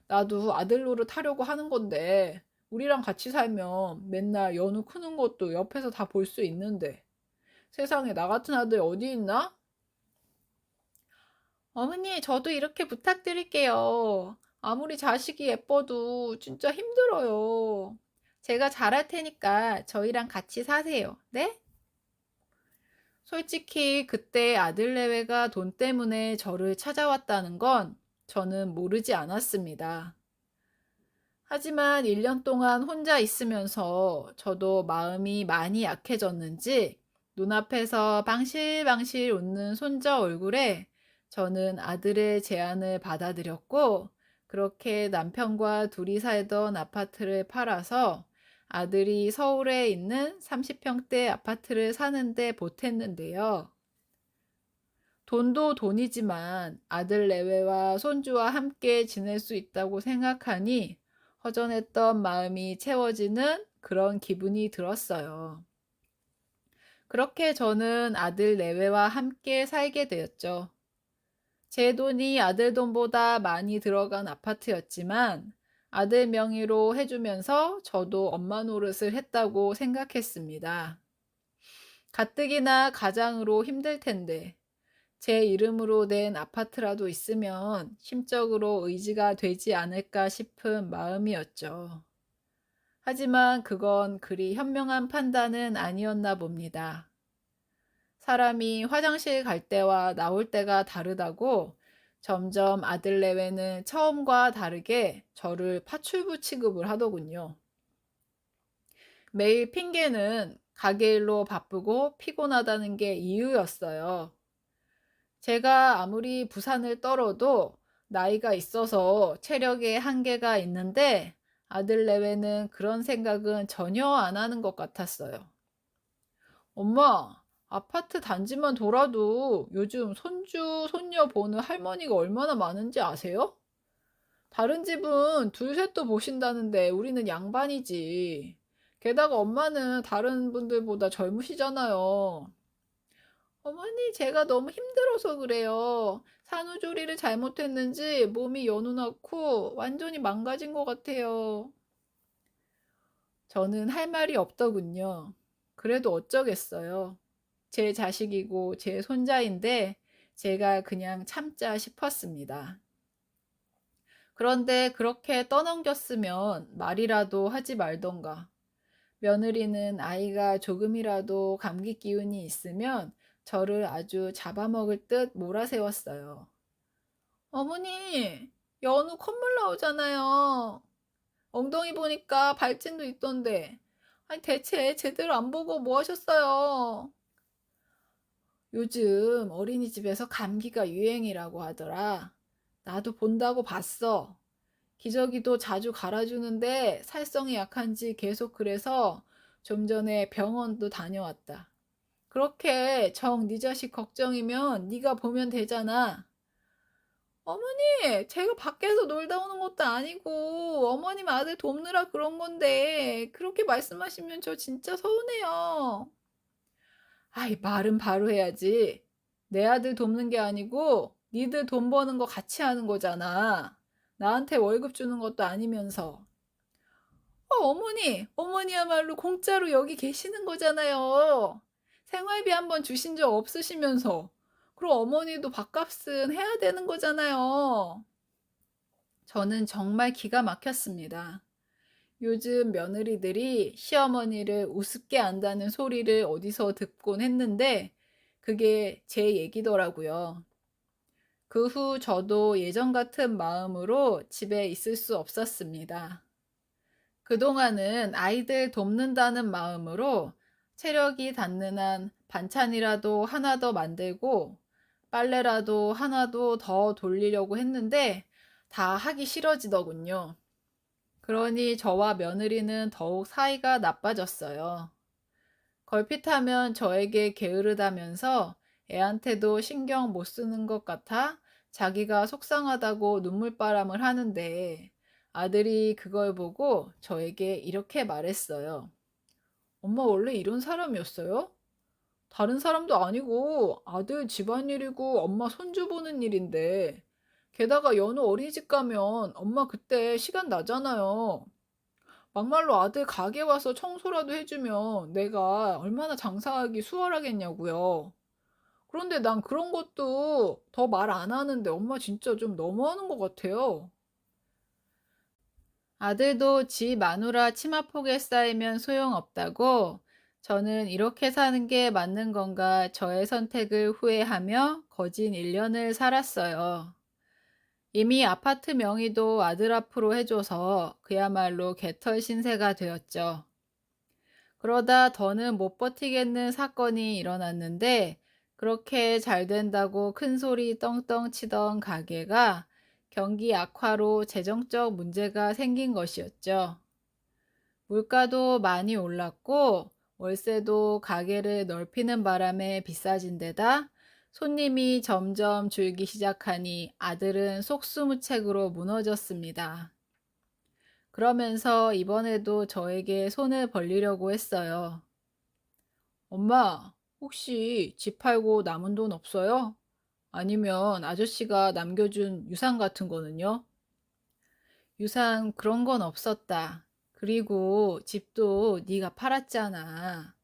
나도 아들 노릇 하려고 하는 건데 우리랑 같이 살면 맨날 연우 크는 것도 옆에서 다 볼 수 있는데 세상에 나 같은 아들 어디 있나? 어머니, 저도 이렇게 부탁드릴게요. 아무리 자식이 예뻐도 진짜 힘들어요. 제가 잘할 테니까 저희랑 같이 사세요. 네? 솔직히 그때 아들 내외가 돈 때문에 저를 찾아왔다는 건 저는 모르지 않았습니다. 하지만 1년 동안 혼자 있으면서 저도 마음이 많이 약해졌는지 눈앞에서 방실방실 웃는 손자 얼굴에 저는 아들의 제안을 받아들였고 그렇게 남편과 둘이 살던 아파트를 팔아서 아들이 서울에 있는 30평대 아파트를 사는데 보탰는데요. 돈도 돈이지만 아들 내외와 손주와 함께 지낼 수 있다고 생각하니 허전했던 마음이 채워지는 그런 기분이 들었어요. 그렇게 저는 아들 내외와 함께 살게 되었죠. 제 돈이 아들 돈보다 많이 들어간 아파트였지만 아들 명의로 해주면서 저도 엄마 노릇을 했다고 생각했습니다. 가뜩이나 가장으로 힘들 텐데 제 이름으로 된 아파트라도 있으면 심적으로 의지가 되지 않을까 싶은 마음이었죠. 하지만 그건 그리 현명한 판단은 아니었나 봅니다. 사람이 화장실 갈 때와 나올 때가 다르다고 점점 아들 내외는 처음과 다르게 저를 파출부 취급을 하더군요. 매일 핑계는 가게 일로 바쁘고 피곤하다는 게 이유였어요. 제가 아무리 부산을 떨어도 나이가 있어서 체력에 한계가 있는데 아들 내외는 그런 생각은 전혀 안 하는 것 같았어요. 엄마, 아파트 단지만 돌아도 요즘 손주, 손녀 보는 할머니가 얼마나 많은지 아세요? 다른 집은 둘, 셋도 보신다는데 우리는 양반이지. 게다가 엄마는 다른 분들보다 젊으시잖아요. 어머니, 제가 너무 힘들어서 그래요. 산후조리를 잘못했는지 몸이 연우 났고 완전히 망가진 것 같아요. 저는 할 말이 없더군요. 그래도 어쩌겠어요. 제 자식이고 제 손자인데 제가 그냥 참자 싶었습니다. 그런데 그렇게 떠넘겼으면 말이라도 하지 말던가. 며느리는 아이가 조금이라도 감기 기운이 있으면 저를 아주 잡아먹을 듯 몰아세웠어요. 어머니, 연우 콧물 나오잖아요. 엉덩이 보니까 발진도 있던데. 아니, 대체 제대로 안 보고 뭐 하셨어요? 요즘 어린이집에서 감기가 유행이라고 하더라. 나도 본다고 봤어. 기저귀도 자주 갈아주는데 살성이 약한지 계속 그래서 좀 전에 병원도 다녀왔다. 그렇게 정 네 자식 걱정이면 네가 보면 되잖아. 어머니, 제가 밖에서 놀다 오는 것도 아니고 어머님 아들 돕느라 그런 건데 그렇게 말씀하시면 저 진짜 서운해요. 아이, 말은 바로 해야지. 내 아들 돕는 게 아니고 니들 돈 버는 거 같이 하는 거잖아. 나한테 월급 주는 것도 아니면서. 어머니, 어머니야말로 공짜로 여기 계시는 거잖아요. 생활비 한 번 주신 적 없으시면서. 그럼 어머니도 밥값은 해야 되는 거잖아요. 저는 정말 기가 막혔습니다. 요즘 며느리들이 시어머니를 우습게 안다는 소리를 어디서 듣곤 했는데 그게 제 얘기더라고요. 그 후 저도 예전 같은 마음으로 집에 있을 수 없었습니다. 그동안은 아이들 돕는다는 마음으로 체력이 닿는 한 반찬이라도 하나 더 만들고 빨래라도 하나도 더 돌리려고 했는데 다 하기 싫어지더군요. 그러니 저와 며느리는 더욱 사이가 나빠졌어요. 걸핏하면 저에게 게으르다면서 애한테도 신경 못 쓰는 것 같아 자기가 속상하다고 눈물바람을 하는데 아들이 그걸 보고 저에게 이렇게 말했어요. 엄마 원래 이런 사람이었어요? 다른 사람도 아니고 아들 집안일이고 엄마 손주 보는 일인데 게다가 연우 어린이집 가면 엄마 그때 시간 나잖아요. 막말로 아들 가게 와서 청소라도 해주면 내가 얼마나 장사하기 수월하겠냐고요. 그런데 난 그런 것도 더 말 안 하는데 엄마 진짜 좀 너무하는 것 같아요. 아들도 지 마누라 치마폭에 쌓이면 소용없다고 저는 이렇게 사는 게 맞는 건가 저의 선택을 후회하며 거진 1년을 살았어요. 이미 아파트 명의도 아들 앞으로 해줘서 그야말로 개털 신세가 되었죠. 그러다 더는 못 버티겠는 사건이 일어났는데 그렇게 잘 된다고 큰 소리 떵떵 치던 가게가 경기 악화로 재정적 문제가 생긴 것이었죠. 물가도 많이 올랐고 월세도 가게를 넓히는 바람에 비싸진 데다 손님이 점점 줄기 시작하니 아들은 속수무책으로 무너졌습니다. 그러면서 이번에도 저에게 손을 벌리려고 했어요. 엄마, 혹시 집 팔고 남은 돈 없어요? 아니면 아저씨가 남겨준 유산 같은 거는요? 유산 그런 건 없었다. 그리고 집도 네가 팔았잖아.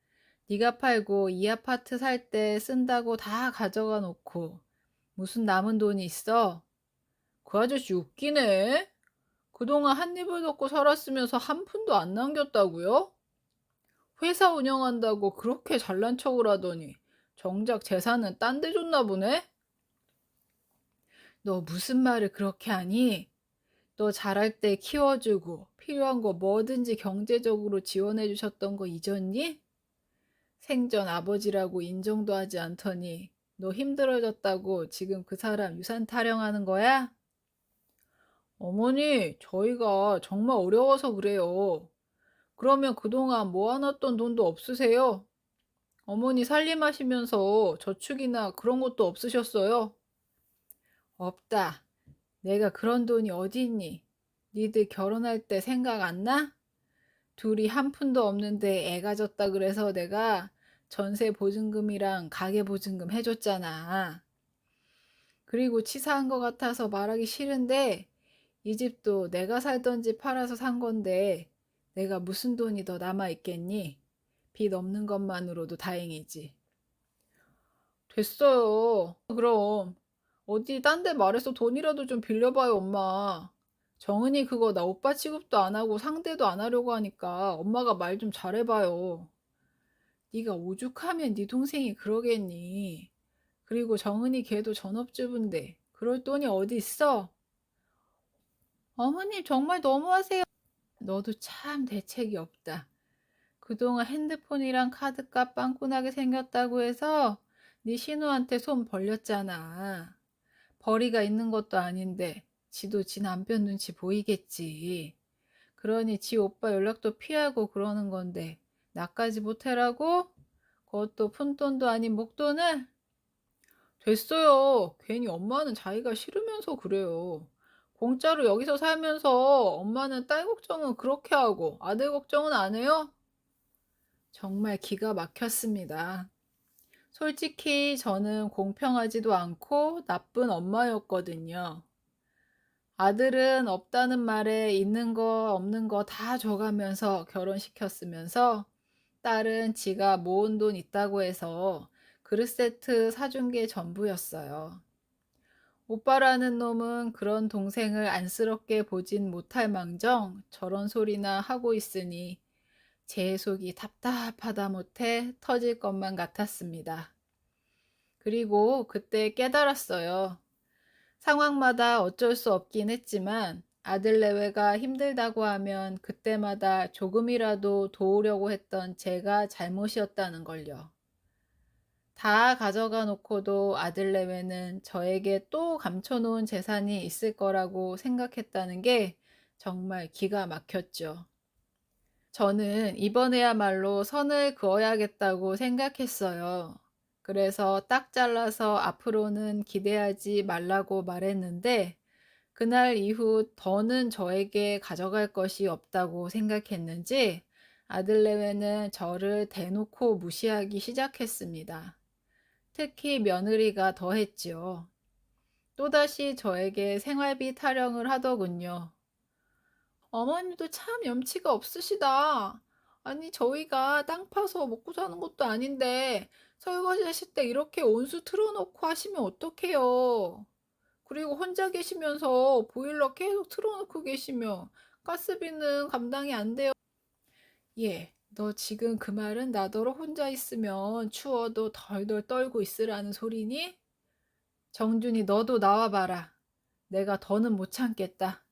네가 팔고 이 아파트 살 때 쓴다고 다 가져가 놓고 무슨 남은 돈이 있어? 그 아저씨 웃기네. 그동안 한 입을 덮고 살았으면서 한 푼도 안 남겼다고요? 회사 운영한다고 그렇게 잘난 척을 하더니 정작 재산은 딴데 줬나 보네? 너 무슨 말을 그렇게 하니? 너 자랄 때 키워주고 필요한 거 뭐든지 경제적으로 지원해 주셨던 거 잊었니? 생전 아버지라고 인정도 하지 않더니 너 힘들어졌다고 지금 그 사람 유산 타령하는 거야? 어머니, 저희가 정말 어려워서 그래요. 그러면 그동안 모아놨던 돈도 없으세요? 어머니 살림하시면서 저축이나 그런 것도 없으셨어요? 없다. 내가 그런 돈이 어디 있니? 니들 결혼할 때 생각 안 나? 둘이 한 푼도 없는데 애 가졌다 그래서 내가 전세 보증금이랑 가계 보증금 해줬잖아. 그리고 치사한 것 같아서 말하기 싫은데 이 집도 내가 살던 집 팔아서 산 건데 내가 무슨 돈이 더 남아 있겠니? 빚 없는 것만으로도 다행이지. 됐어요. 그럼 어디 딴데 말해서 돈이라도 좀 빌려봐요, 엄마. 정은이 그거 나 오빠 취급도 안 하고 상대도 안 하려고 하니까 엄마가 말 좀 잘해봐요. 네가 오죽하면 네 동생이 그러겠니. 그리고 정은이 걔도 전업주부인데 그럴 돈이 어디 있어? 어머님 정말 너무하세요. 너도 참 대책이 없다. 그동안 핸드폰이랑 카드값 빵꾸나게 생겼다고 해서 네 신우한테 손 벌렸잖아. 벌이가 있는 것도 아닌데 지도 지 남편 눈치 보이겠지. 그러니 지 오빠 연락도 피하고 그러는 건데 나까지 못해라고? 그것도 푼돈도 아닌 목돈을? 됐어요. 괜히 엄마는 자기가 싫으면서 그래요. 공짜로 여기서 살면서 엄마는 딸 걱정은 그렇게 하고 아들 걱정은 안 해요? 정말 기가 막혔습니다. 솔직히 저는 공평하지도 않고 나쁜 엄마였거든요. 아들은 없다는 말에 있는 거 없는 거 다 줘가면서 결혼시켰으면서 딸은 지가 모은 돈 있다고 해서 그릇 세트 사준 게 전부였어요. 오빠라는 놈은 그런 동생을 안쓰럽게 보진 못할 망정 저런 소리나 하고 있으니 제 속이 답답하다 못해 터질 것만 같았습니다. 그리고 그때 깨달았어요. 상황마다 어쩔 수 없긴 했지만 아들 내외가 힘들다고 하면 그때마다 조금이라도 도우려고 했던 제가 잘못이었다는 걸요. 다 가져가 놓고도 아들 내외는 저에게 또 감춰놓은 재산이 있을 거라고 생각했다는 게 정말 기가 막혔죠. 저는 이번에야말로 선을 그어야겠다고 생각했어요. 그래서 딱 잘라서 앞으로는 기대하지 말라고 말했는데 그날 이후 더는 저에게 가져갈 것이 없다고 생각했는지 아들 내외는 저를 대놓고 무시하기 시작했습니다. 특히 며느리가 더했지요. 또다시 저에게 생활비 타령을 하더군요. 어머니도 참 염치가 없으시다. 아니, 저희가 땅 파서 먹고 사는 것도 아닌데 설거지 하실 때 이렇게 온수 틀어놓고 하시면 어떡해요. 그리고 혼자 계시면서 보일러 계속 틀어놓고 계시면 가스비는 감당이 안 돼요. 예, 너 지금 그 말은 나더러 혼자 있으면 추워도 덜덜 떨고 있으라는 소리니? 정준이 너도 나와봐라. 내가 더는 못 참겠다.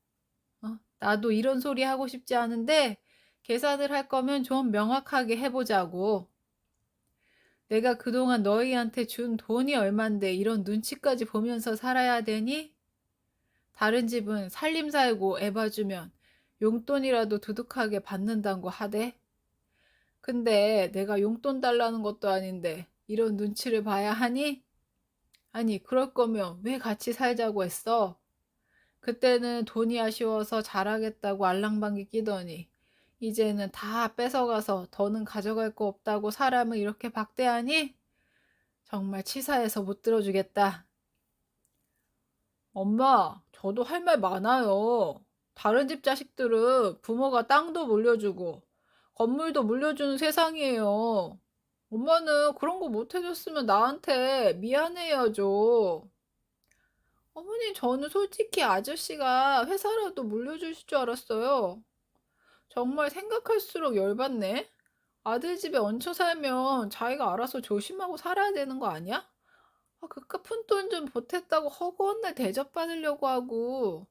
나도 이런 소리 하고 싶지 않은데 계산을 할 거면 좀 명확하게 해보자고. 내가 그동안 너희한테 준 돈이 얼만데 이런 눈치까지 보면서 살아야 되니? 다른 집은 살림 살고 애 봐주면 용돈이라도 두둑하게 받는다고 하대. 근데 내가 용돈 달라는 것도 아닌데 이런 눈치를 봐야 하니? 아니, 그럴 거면 왜 같이 살자고 했어? 그때는 돈이 아쉬워서 잘하겠다고 알랑방귀 끼더니 이제는 다 뺏어가서 더는 가져갈 거 없다고 사람을 이렇게 박대하니? 정말 치사해서 못 들어주겠다. 엄마, 저도 할 말 많아요. 다른 집 자식들은 부모가 땅도 물려주고 건물도 물려주는 세상이에요. 엄마는 그런 거 못 해줬으면 나한테 미안해야죠. 어머니, 저는 솔직히 아저씨가 회사라도 물려주실 줄 알았어요. 정말 생각할수록 열받네. 아들 집에 얹혀 살면 자기가 알아서 조심하고 살아야 되는 거 아니야? 그깟 푼돈 좀 보탰다고 허구한 날 대접받으려고 하고.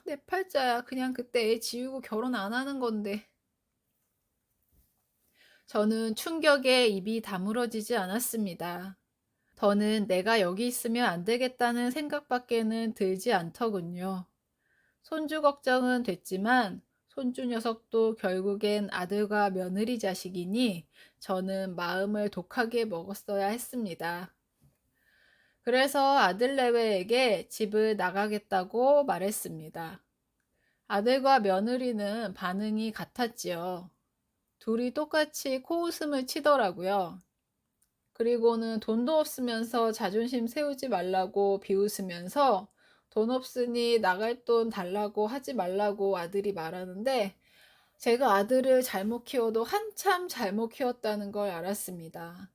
내 팔자야. 그냥 그때 애 지우고 결혼 안 하는 건데. 저는 충격에 입이 다물어지지 않았습니다. 더는 내가 여기 있으면 안 되겠다는 생각밖에는 들지 않더군요. 손주 걱정은 됐지만 손주 녀석도 결국엔 아들과 며느리 자식이니 저는 마음을 독하게 먹었어야 했습니다. 그래서 아들 내외에게 집을 나가겠다고 말했습니다. 아들과 며느리는 반응이 같았지요. 둘이 똑같이 코웃음을 치더라고요. 그리고는 돈도 없으면서 자존심 세우지 말라고 비웃으면서 돈 없으니 나갈 돈 달라고 하지 말라고 아들이 말하는데 제가 아들을 잘못 키워도 한참 잘못 키웠다는 걸 알았습니다.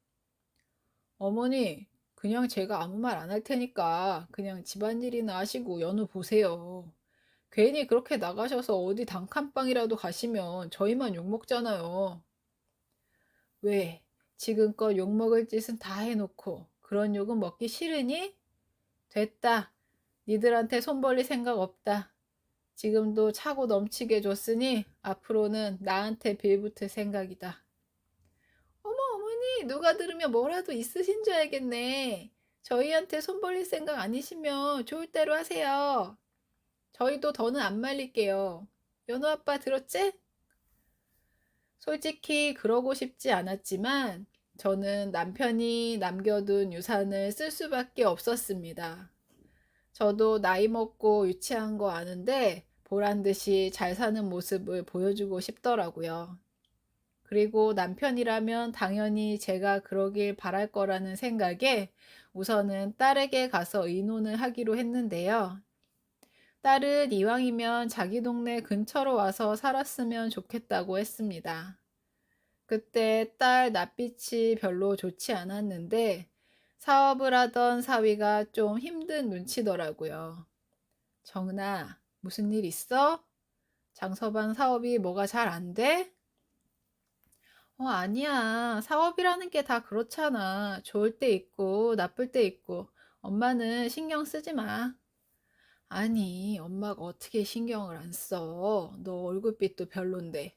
어머니, 그냥 제가 아무 말 안 할 테니까 그냥 집안일이나 하시고 연우 보세요. 괜히 그렇게 나가셔서 어디 단칸방이라도 가시면 저희만 욕먹잖아요. 왜? 지금껏 욕먹을 짓은 다 해놓고 그런 욕은 먹기 싫으니? 됐다. 니들한테 손 벌릴 생각 없다. 지금도 차고 넘치게 줬으니 앞으로는 나한테 빌붙을 생각이다. 어머, 어머니, 누가 들으면 뭐라도 있으신 줄 알겠네. 저희한테 손 벌릴 생각 아니시면 좋을 대로 하세요. 저희도 더는 안 말릴게요. 연우 아빠 들었지? 솔직히 그러고 싶지 않았지만 저는 남편이 남겨둔 유산을 쓸 수밖에 없었습니다. 저도 나이 먹고 유치한 거 아는데 보란 듯이 잘 사는 모습을 보여주고 싶더라고요. 그리고 남편이라면 당연히 제가 그러길 바랄 거라는 생각에 우선은 딸에게 가서 의논을 하기로 했는데요. 딸은 이왕이면 자기 동네 근처로 와서 살았으면 좋겠다고 했습니다. 그때 딸 낯빛이 별로 좋지 않았는데 사업을 하던 사위가 좀 힘든 눈치더라고요. 정은아, 무슨 일 있어? 장서방 사업이 뭐가 잘 안 돼? 아니야. 사업이라는 게 다 그렇잖아. 좋을 때 있고, 나쁠 때 있고. 엄마는 신경 쓰지 마. 아니, 엄마가 어떻게 신경을 안 써? 너 얼굴빛도 별론데.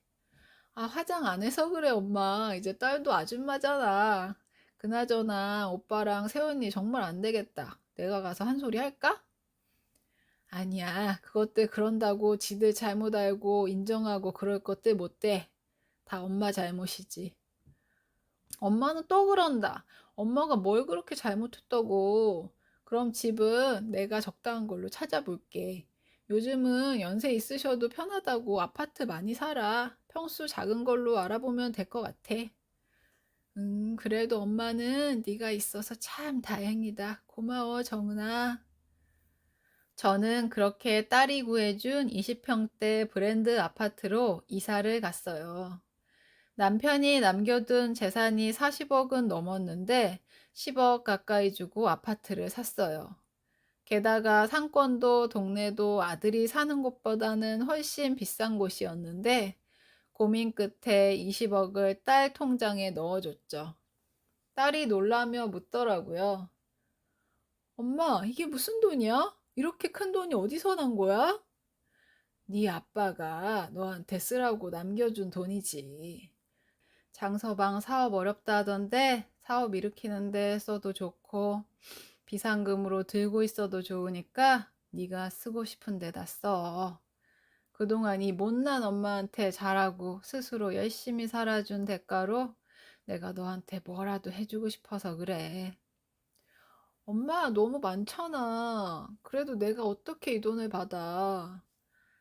화장 안 해서 그래, 엄마. 이제 딸도 아줌마잖아. 그나저나 오빠랑 새언니 정말 안 되겠다. 내가 가서 한 소리 할까? 아니야. 그것들 그런다고 지들 잘못 알고 인정하고 그럴 것들 못 돼. 다 엄마 잘못이지. 엄마는 또 그런다. 엄마가 뭘 그렇게 잘못했다고. 그럼 집은 내가 적당한 걸로 찾아볼게. 요즘은 연세 있으셔도 편하다고 아파트 많이 살아. 평수 작은 걸로 알아보면 될 것 같아. 그래도 엄마는 네가 있어서 참 다행이다. 고마워, 정은아. 저는 그렇게 딸이 구해준 20평대 브랜드 아파트로 이사를 갔어요. 남편이 남겨둔 재산이 40억은 넘었는데 10억 가까이 주고 아파트를 샀어요. 게다가 상권도 동네도 아들이 사는 곳보다는 훨씬 비싼 곳이었는데 고민 끝에 20억을 딸 통장에 넣어줬죠. 딸이 놀라며 묻더라고요. 엄마, 이게 무슨 돈이야? 이렇게 큰 돈이 어디서 난 거야? 네 아빠가 너한테 쓰라고 남겨준 돈이지. 장서방 사업 어렵다 하던데 사업 일으키는데 써도 좋고 비상금으로 들고 있어도 좋으니까 네가 쓰고 싶은 데다 써. 그동안 이 못난 엄마한테 잘하고 스스로 열심히 살아준 대가로 내가 너한테 뭐라도 해주고 싶어서 그래. 엄마 너무 많잖아. 그래도 내가 어떻게 이 돈을 받아.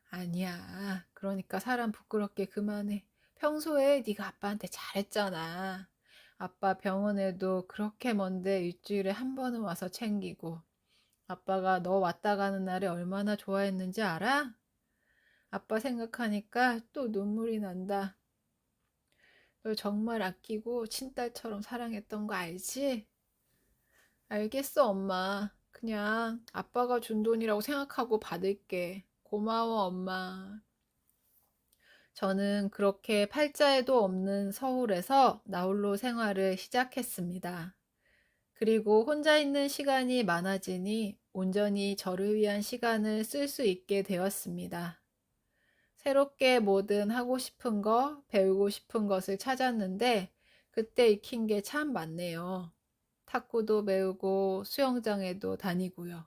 아니야. 그러니까 사람 부끄럽게 그만해. 평소에 네가 아빠한테 잘했잖아. 아빠 병원에도 그렇게 먼데 일주일에 한 번은 와서 챙기고. 아빠가 너 왔다 가는 날에 얼마나 좋아했는지 알아? 아빠 생각하니까 또 눈물이 난다. 널 정말 아끼고 친딸처럼 사랑했던 거 알지? 알겠어, 엄마. 그냥 아빠가 준 돈이라고 생각하고 받을게. 고마워, 엄마. 저는 그렇게 팔자에도 없는 서울에서 나홀로 생활을 시작했습니다. 그리고 혼자 있는 시간이 많아지니 온전히 저를 위한 시간을 쓸 수 있게 되었습니다. 새롭게 뭐든 하고 싶은 거, 배우고 싶은 것을 찾았는데 그때 익힌 게 참 많네요. 탁구도 배우고 수영장에도 다니고요.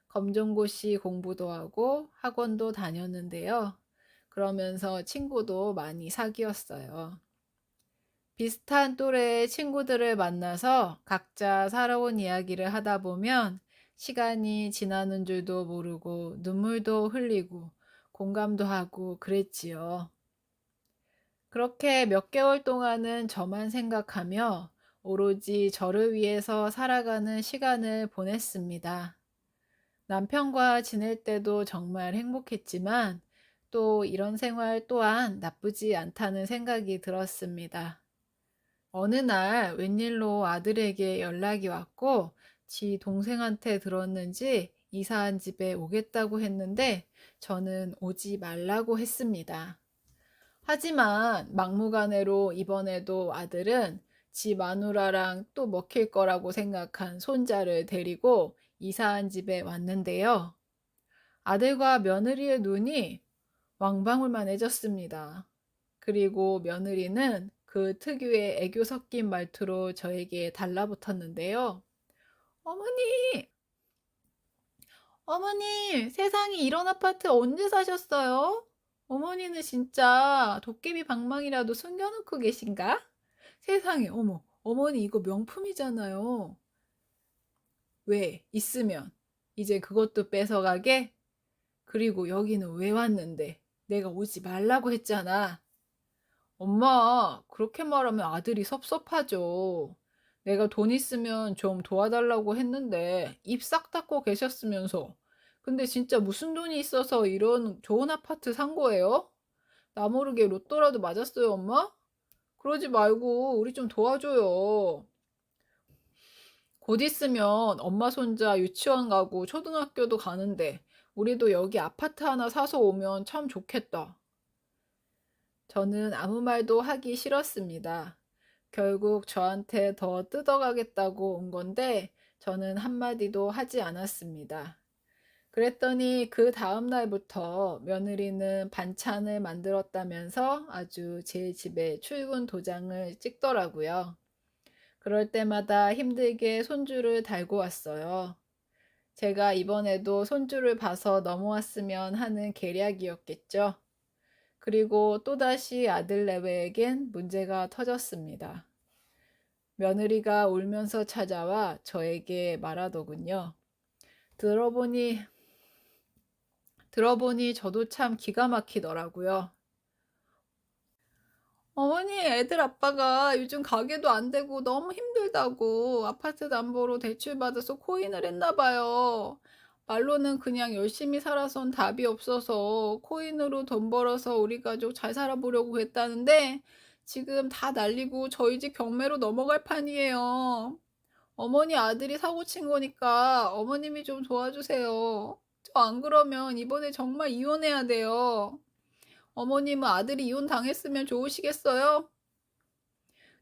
검정고시 공부도 하고 학원도 다녔는데요. 그러면서 친구도 많이 사귀었어요. 비슷한 또래의 친구들을 만나서 각자 살아온 이야기를 하다 보면 시간이 지나는 줄도 모르고 눈물도 흘리고 공감도 하고 그랬지요. 그렇게 몇 개월 동안은 저만 생각하며 오로지 저를 위해서 살아가는 시간을 보냈습니다. 남편과 지낼 때도 정말 행복했지만 또 이런 생활 또한 나쁘지 않다는 생각이 들었습니다. 어느 날 웬일로 아들에게 연락이 왔고 지 동생한테 들었는지 이사한 집에 오겠다고 했는데 저는 오지 말라고 했습니다. 하지만 막무가내로 이번에도 아들은 지 마누라랑 또 먹힐 거라고 생각한 손자를 데리고 이사한 집에 왔는데요. 아들과 며느리의 눈이 왕방울만해졌습니다. 그리고 며느리는 그 특유의 애교 섞인 말투로 저에게 달라붙었는데요. 어머니, 어머니, 세상에 이런 아파트 언제 사셨어요? 어머니는 진짜 도깨비 방망이라도 숨겨놓고 계신가? 세상에, 어머, 어머니 이거 명품이잖아요. 왜? 있으면. 이제 그것도 뺏어가게? 그리고 여기는 왜 왔는데? 내가 오지 말라고 했잖아. 엄마, 그렇게 말하면 아들이 섭섭하죠. 내가 돈 있으면 좀 도와달라고 했는데 입 싹 닫고 계셨으면서. 근데 진짜 무슨 돈이 있어서 이런 좋은 아파트 산 거예요? 나 모르게 로또라도 맞았어요, 엄마? 그러지 말고 우리 좀 도와줘요. 곧 있으면 엄마 손자 유치원 가고 초등학교도 가는데 우리도 여기 아파트 하나 사서 오면 참 좋겠다. 저는 아무 말도 하기 싫었습니다. 결국 저한테 더 뜯어가겠다고 온 건데 저는 한마디도 하지 않았습니다. 그랬더니 그 다음 날부터 며느리는 반찬을 만들었다면서 아주 제 집에 출근 도장을 찍더라고요. 그럴 때마다 힘들게 손주를 달고 왔어요. 제가 이번에도 손주를 봐서 넘어왔으면 하는 계략이었겠죠. 그리고 또다시 아들 내외에겐 문제가 터졌습니다. 며느리가 울면서 찾아와 저에게 말하더군요. 들어보니, 들어보니 저도 참 기가 막히더라고요. 어머니, 애들 아빠가 요즘 가게도 안 되고 너무 힘들다고 아파트 담보로 대출받아서 코인을 했나 봐요. 말로는 그냥 열심히 살아선 답이 없어서 코인으로 돈 벌어서 우리 가족 잘 살아보려고 했다는데 지금 다 날리고 저희 집 경매로 넘어갈 판이에요. 어머니 아들이 사고 친 거니까 어머님이 좀 도와주세요. 저 안 그러면 이번에 정말 이혼해야 돼요. 어머님은 아들이 이혼 당했으면 좋으시겠어요?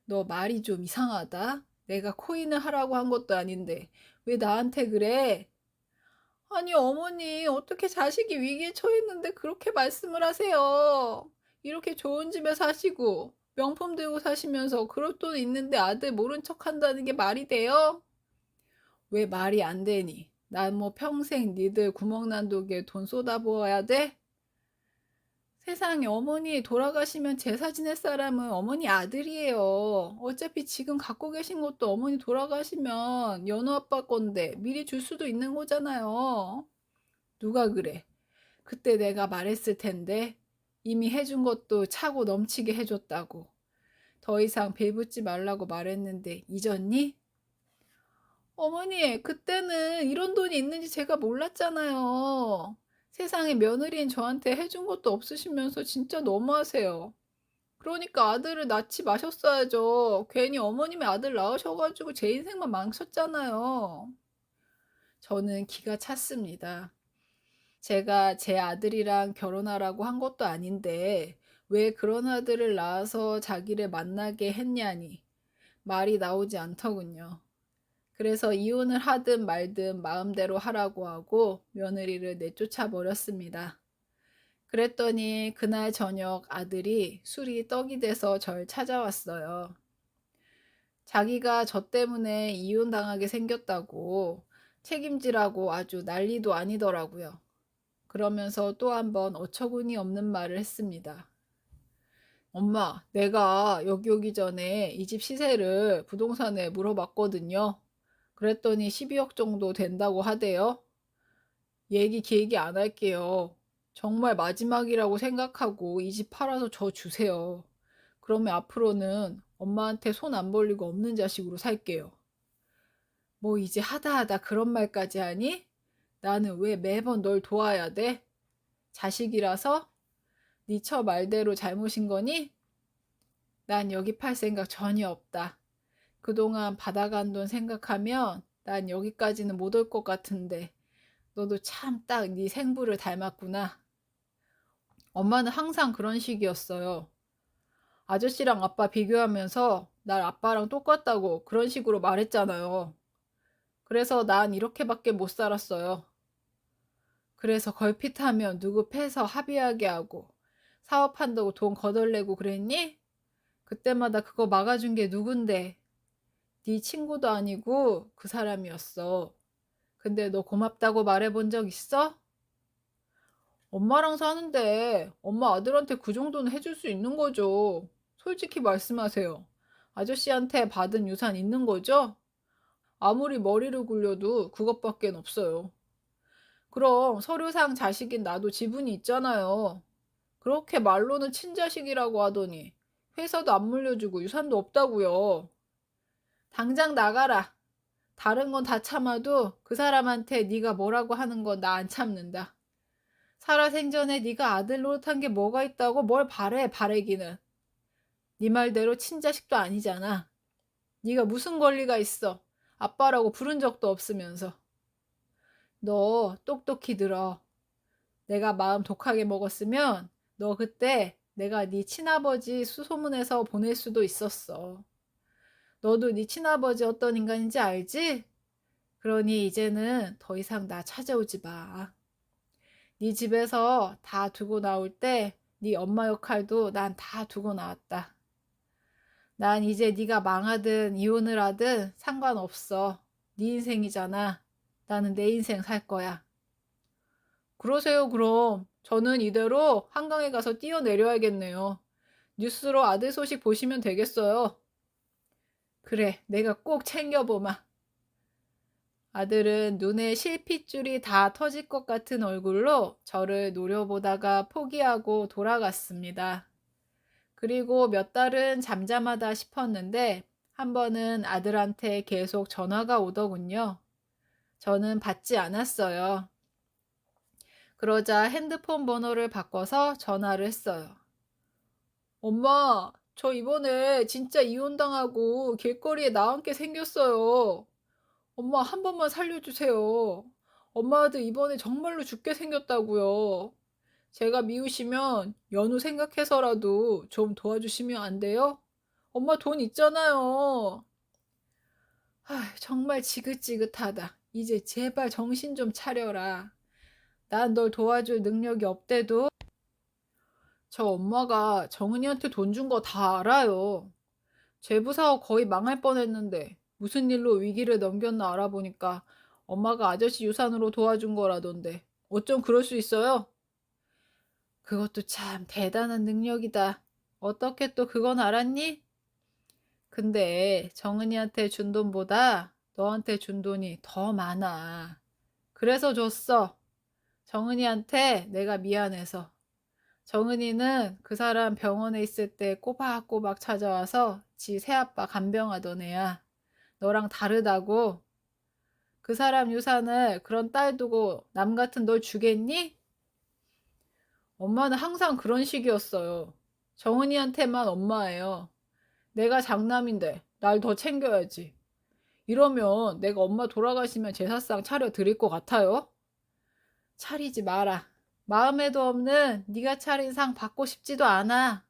너 말이 좀 이상하다. 내가 코인을 하라고 한 것도 아닌데 왜 나한테 그래? 아니 어머니 어떻게 자식이 위기에 처했는데 그렇게 말씀을 하세요. 이렇게 좋은 집에 사시고 명품 들고 사시면서 그럴 돈 있는데 아들 모른 척 한다는 게 말이 돼요? 왜 말이 안 되니? 난 뭐 평생 니들 구멍난 독에 돈 쏟아부어야 돼? 세상에 어머니 돌아가시면 제사 지낼 사람은 어머니 아들이에요. 어차피 지금 갖고 계신 것도 어머니 돌아가시면 연우 아빠 건데 미리 줄 수도 있는 거잖아요. 누가 그래? 그때 내가 말했을 텐데 이미 해준 것도 차고 넘치게 해줬다고. 더 이상 빌붙지 말라고 말했는데 잊었니? 어머니, 그때는 이런 돈이 있는지 제가 몰랐잖아요. 세상에 며느리인 저한테 해준 것도 없으시면서 진짜 너무하세요. 그러니까 아들을 낳지 마셨어야죠. 괜히 어머님의 아들 낳으셔가지고 제 인생만 망쳤잖아요. 저는 기가 찼습니다. 제가 제 아들이랑 결혼하라고 한 것도 아닌데 왜 그런 아들을 낳아서 자기를 만나게 했냐니 말이 나오지 않더군요. 그래서 이혼을 하든 말든 마음대로 하라고 하고 며느리를 내쫓아 버렸습니다. 그랬더니 그날 저녁 아들이 술이 떡이 돼서 절 찾아왔어요. 자기가 저 때문에 이혼당하게 생겼다고 책임지라고 아주 난리도 아니더라고요. 그러면서 또 한번 어처구니 없는 말을 했습니다. 엄마, 내가 여기 오기 전에 이 집 시세를 부동산에 물어봤거든요. 그랬더니 12억 정도 된다고 하대요. 얘기 길게 안 할게요. 정말 마지막이라고 생각하고 이 집 팔아서 저 주세요. 그러면 앞으로는 엄마한테 손 안 벌리고 없는 자식으로 살게요. 뭐 이제 하다 하다 그런 말까지 하니? 나는 왜 매번 널 도와야 돼? 자식이라서? 네 처 말대로 잘못인 거니? 난 여기 팔 생각 전혀 없다. 그동안 받아간 돈 생각하면 난 여기까지는 못 올 것 같은데 너도 참 딱 네 생부를 닮았구나. 엄마는 항상 그런 식이었어요. 아저씨랑 아빠 비교하면서 날 아빠랑 똑같다고 그런 식으로 말했잖아요. 그래서 난 이렇게밖에 못 살았어요. 그래서 걸핏하면 누구 패서 합의하게 하고 사업한다고 돈 거덜내고 그랬니? 그때마다 그거 막아준 게 누군데? 네 친구도 아니고 그 사람이었어. 근데 너 고맙다고 말해본 적 있어? 엄마랑 사는데 엄마 아들한테 그 정도는 해줄 수 있는 거죠. 솔직히 말씀하세요. 아저씨한테 받은 유산 있는 거죠? 아무리 머리를 굴려도 그것밖엔 없어요. 그럼 서류상 자식인 나도 지분이 있잖아요. 그렇게 말로는 친자식이라고 하더니 회사도 안 물려주고 유산도 없다고요. 당장 나가라. 다른 건 다 참아도 그 사람한테 네가 뭐라고 하는 건 나 안 참는다. 살아생전에 네가 아들 노릇한 게 뭐가 있다고 뭘 바래 바래기는. 네 말대로 친자식도 아니잖아. 네가 무슨 권리가 있어. 아빠라고 부른 적도 없으면서. 너 똑똑히 들어. 내가 마음 독하게 먹었으면 너 그때 내가 네 친아버지 수소문해서 보낼 수도 있었어. 너도 네 친아버지 어떤 인간인지 알지? 그러니 이제는 더 이상 나 찾아오지 마. 네 집에서 다 두고 나올 때 네 엄마 역할도 난 다 두고 나왔다. 난 이제 네가 망하든 이혼을 하든 상관없어. 네 인생이잖아. 나는 내 인생 살 거야. 그러세요, 그럼. 저는 이대로 한강에 가서 뛰어내려야겠네요. 뉴스로 아들 소식 보시면 되겠어요. 그래, 내가 꼭 챙겨보마. 아들은 눈에 실핏줄이 다 터질 것 같은 얼굴로 저를 노려보다가 포기하고 돌아갔습니다. 그리고 몇 달은 잠잠하다 싶었는데 한 번은 아들한테 계속 전화가 오더군요. 저는 받지 않았어요. 그러자 핸드폰 번호를 바꿔서 전화를 했어요. 엄마, 저 이번에 진짜 이혼당하고 길거리에 나앉게 생겼어요. 엄마 한 번만 살려주세요. 엄마 아들 이번에 정말로 죽게 생겼다고요. 제가 미우시면 연우 생각해서라도 좀 도와주시면 안 돼요? 엄마 돈 있잖아요. 정말 지긋지긋하다. 이제 제발 정신 좀 차려라. 난 널 도와줄 능력이 없대도 저 엄마가 정은이한테 돈 준 거 다 알아요. 제부사업 거의 망할 뻔했는데 무슨 일로 위기를 넘겼나 알아보니까 엄마가 아저씨 유산으로 도와준 거라던데 어쩜 그럴 수 있어요? 그것도 참 대단한 능력이다. 어떻게 또 그건 알았니? 근데 정은이한테 준 돈보다 너한테 준 돈이 더 많아. 그래서 줬어. 정은이한테 내가 미안해서. 정은이는 그 사람 병원에 있을 때 꼬박꼬박 찾아와서 지 새아빠 간병하던 애야. 너랑 다르다고. 그 사람 유산을 그런 딸 두고 남 같은 널 주겠니? 엄마는 항상 그런 식이었어요. 정은이한테만 엄마예요. 내가 장남인데 날 더 챙겨야지. 이러면 내가 엄마 돌아가시면 제사상 차려 드릴 것 같아요? 차리지 마라. 마음에도 없는 네가 차린 상 받고 싶지도 않아.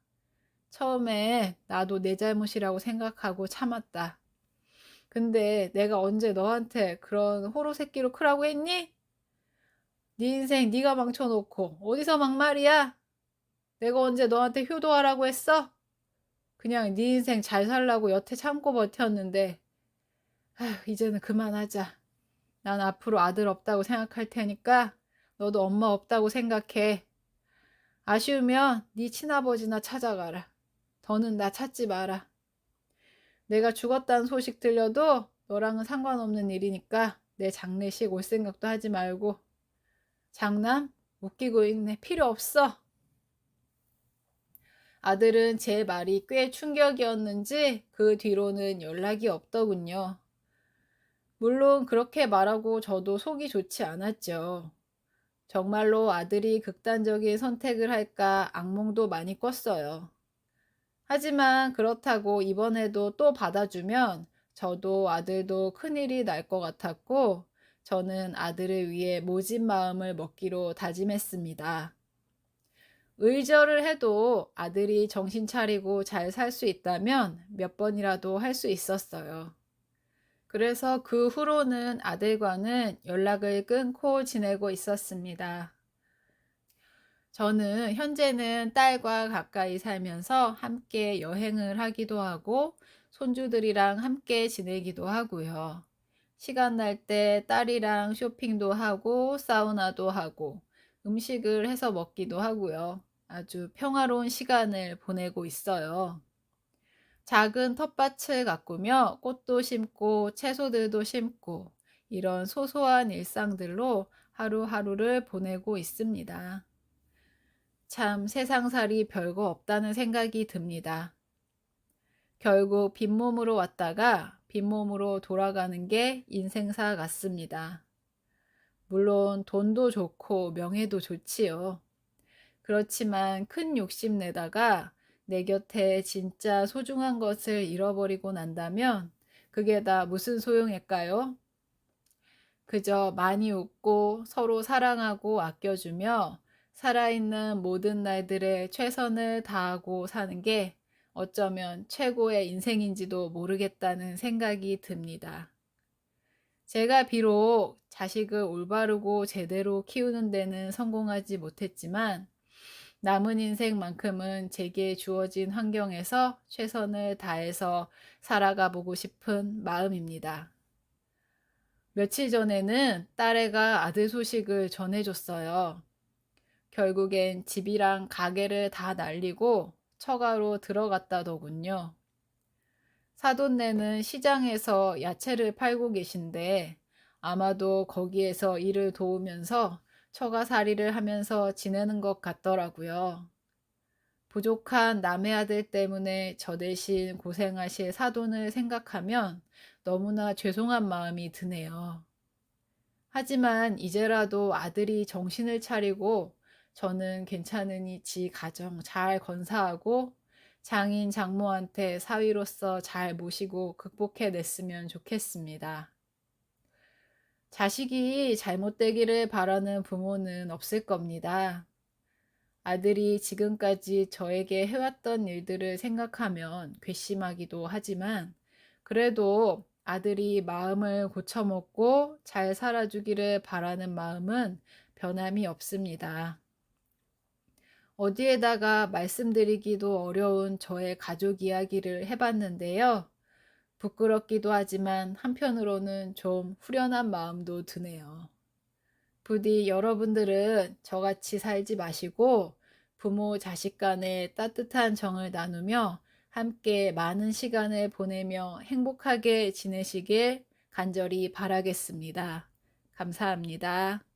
처음에 나도 내 잘못이라고 생각하고 참았다. 근데 내가 언제 너한테 그런 호로 새끼로 크라고 했니? 네 인생 네가 망쳐놓고 어디서 막말이야? 내가 언제 너한테 효도하라고 했어? 그냥 네 인생 잘 살라고 여태 참고 버텼는데 이제는 그만하자. 난 앞으로 아들 없다고 생각할 테니까 너도 엄마 없다고 생각해. 아쉬우면 네 친아버지나 찾아가라. 더는 나 찾지 마라. 내가 죽었다는 소식 들려도 너랑은 상관없는 일이니까 내 장례식 올 생각도 하지 말고. 장남? 웃기고 있네. 필요 없어. 아들은 제 말이 꽤 충격이었는지 그 뒤로는 연락이 없더군요. 물론 그렇게 말하고 저도 속이 좋지 않았죠. 정말로 아들이 극단적인 선택을 할까 악몽도 많이 꿨어요. 하지만 그렇다고 이번에도 또 받아주면 저도 아들도 큰일이 날 것 같았고 저는 아들을 위해 모진 마음을 먹기로 다짐했습니다. 의절을 해도 아들이 정신 차리고 잘 살 수 있다면 몇 번이라도 할 수 있었어요. 그래서 그 후로는 아들과는 연락을 끊고 지내고 있었습니다. 저는 현재는 딸과 가까이 살면서 함께 여행을 하기도 하고 손주들이랑 함께 지내기도 하고요. 시간 날 때 딸이랑 쇼핑도 하고 사우나도 하고 음식을 해서 먹기도 하고요. 아주 평화로운 시간을 보내고 있어요. 작은 텃밭을 가꾸며 꽃도 심고 채소들도 심고 이런 소소한 일상들로 하루하루를 보내고 있습니다. 참 세상살이 별거 없다는 생각이 듭니다. 결국 빈몸으로 왔다가 빈몸으로 돌아가는 게 인생사 같습니다. 물론 돈도 좋고 명예도 좋지요. 그렇지만 큰 욕심 내다가 내 곁에 진짜 소중한 것을 잃어버리고 난다면 그게 다 무슨 소용일까요? 그저 많이 웃고 서로 사랑하고 아껴주며 살아있는 모든 날들에 최선을 다하고 사는 게 어쩌면 최고의 인생인지도 모르겠다는 생각이 듭니다. 제가 비록 자식을 올바르고 제대로 키우는 데는 성공하지 못했지만 남은 인생만큼은 제게 주어진 환경에서 최선을 다해서 살아가 보고 싶은 마음입니다. 며칠 전에는 딸애가 아들 소식을 전해줬어요. 결국엔 집이랑 가게를 다 날리고 처가로 들어갔다더군요. 사돈네는 시장에서 야채를 팔고 계신데 아마도 거기에서 일을 도우면서 처가살이를 하면서 지내는 것 같더라고요. 부족한 남의 아들 때문에 저 대신 고생하실 사돈을 생각하면 너무나 죄송한 마음이 드네요. 하지만 이제라도 아들이 정신을 차리고 저는 괜찮으니 지 가정 잘 건사하고 장인 장모한테 사위로서 잘 모시고 극복해냈으면 좋겠습니다. 자식이 잘못되기를 바라는 부모는 없을 겁니다. 아들이 지금까지 저에게 해왔던 일들을 생각하면 괘씸하기도 하지만 그래도 아들이 마음을 고쳐먹고 잘 살아주기를 바라는 마음은 변함이 없습니다. 어디에다가 말씀드리기도 어려운 저의 가족 이야기를 해봤는데요. 부끄럽기도 하지만 한편으로는 좀 후련한 마음도 드네요. 부디 여러분들은 저같이 살지 마시고 부모 자식 간의 따뜻한 정을 나누며 함께 많은 시간을 보내며 행복하게 지내시길 간절히 바라겠습니다. 감사합니다.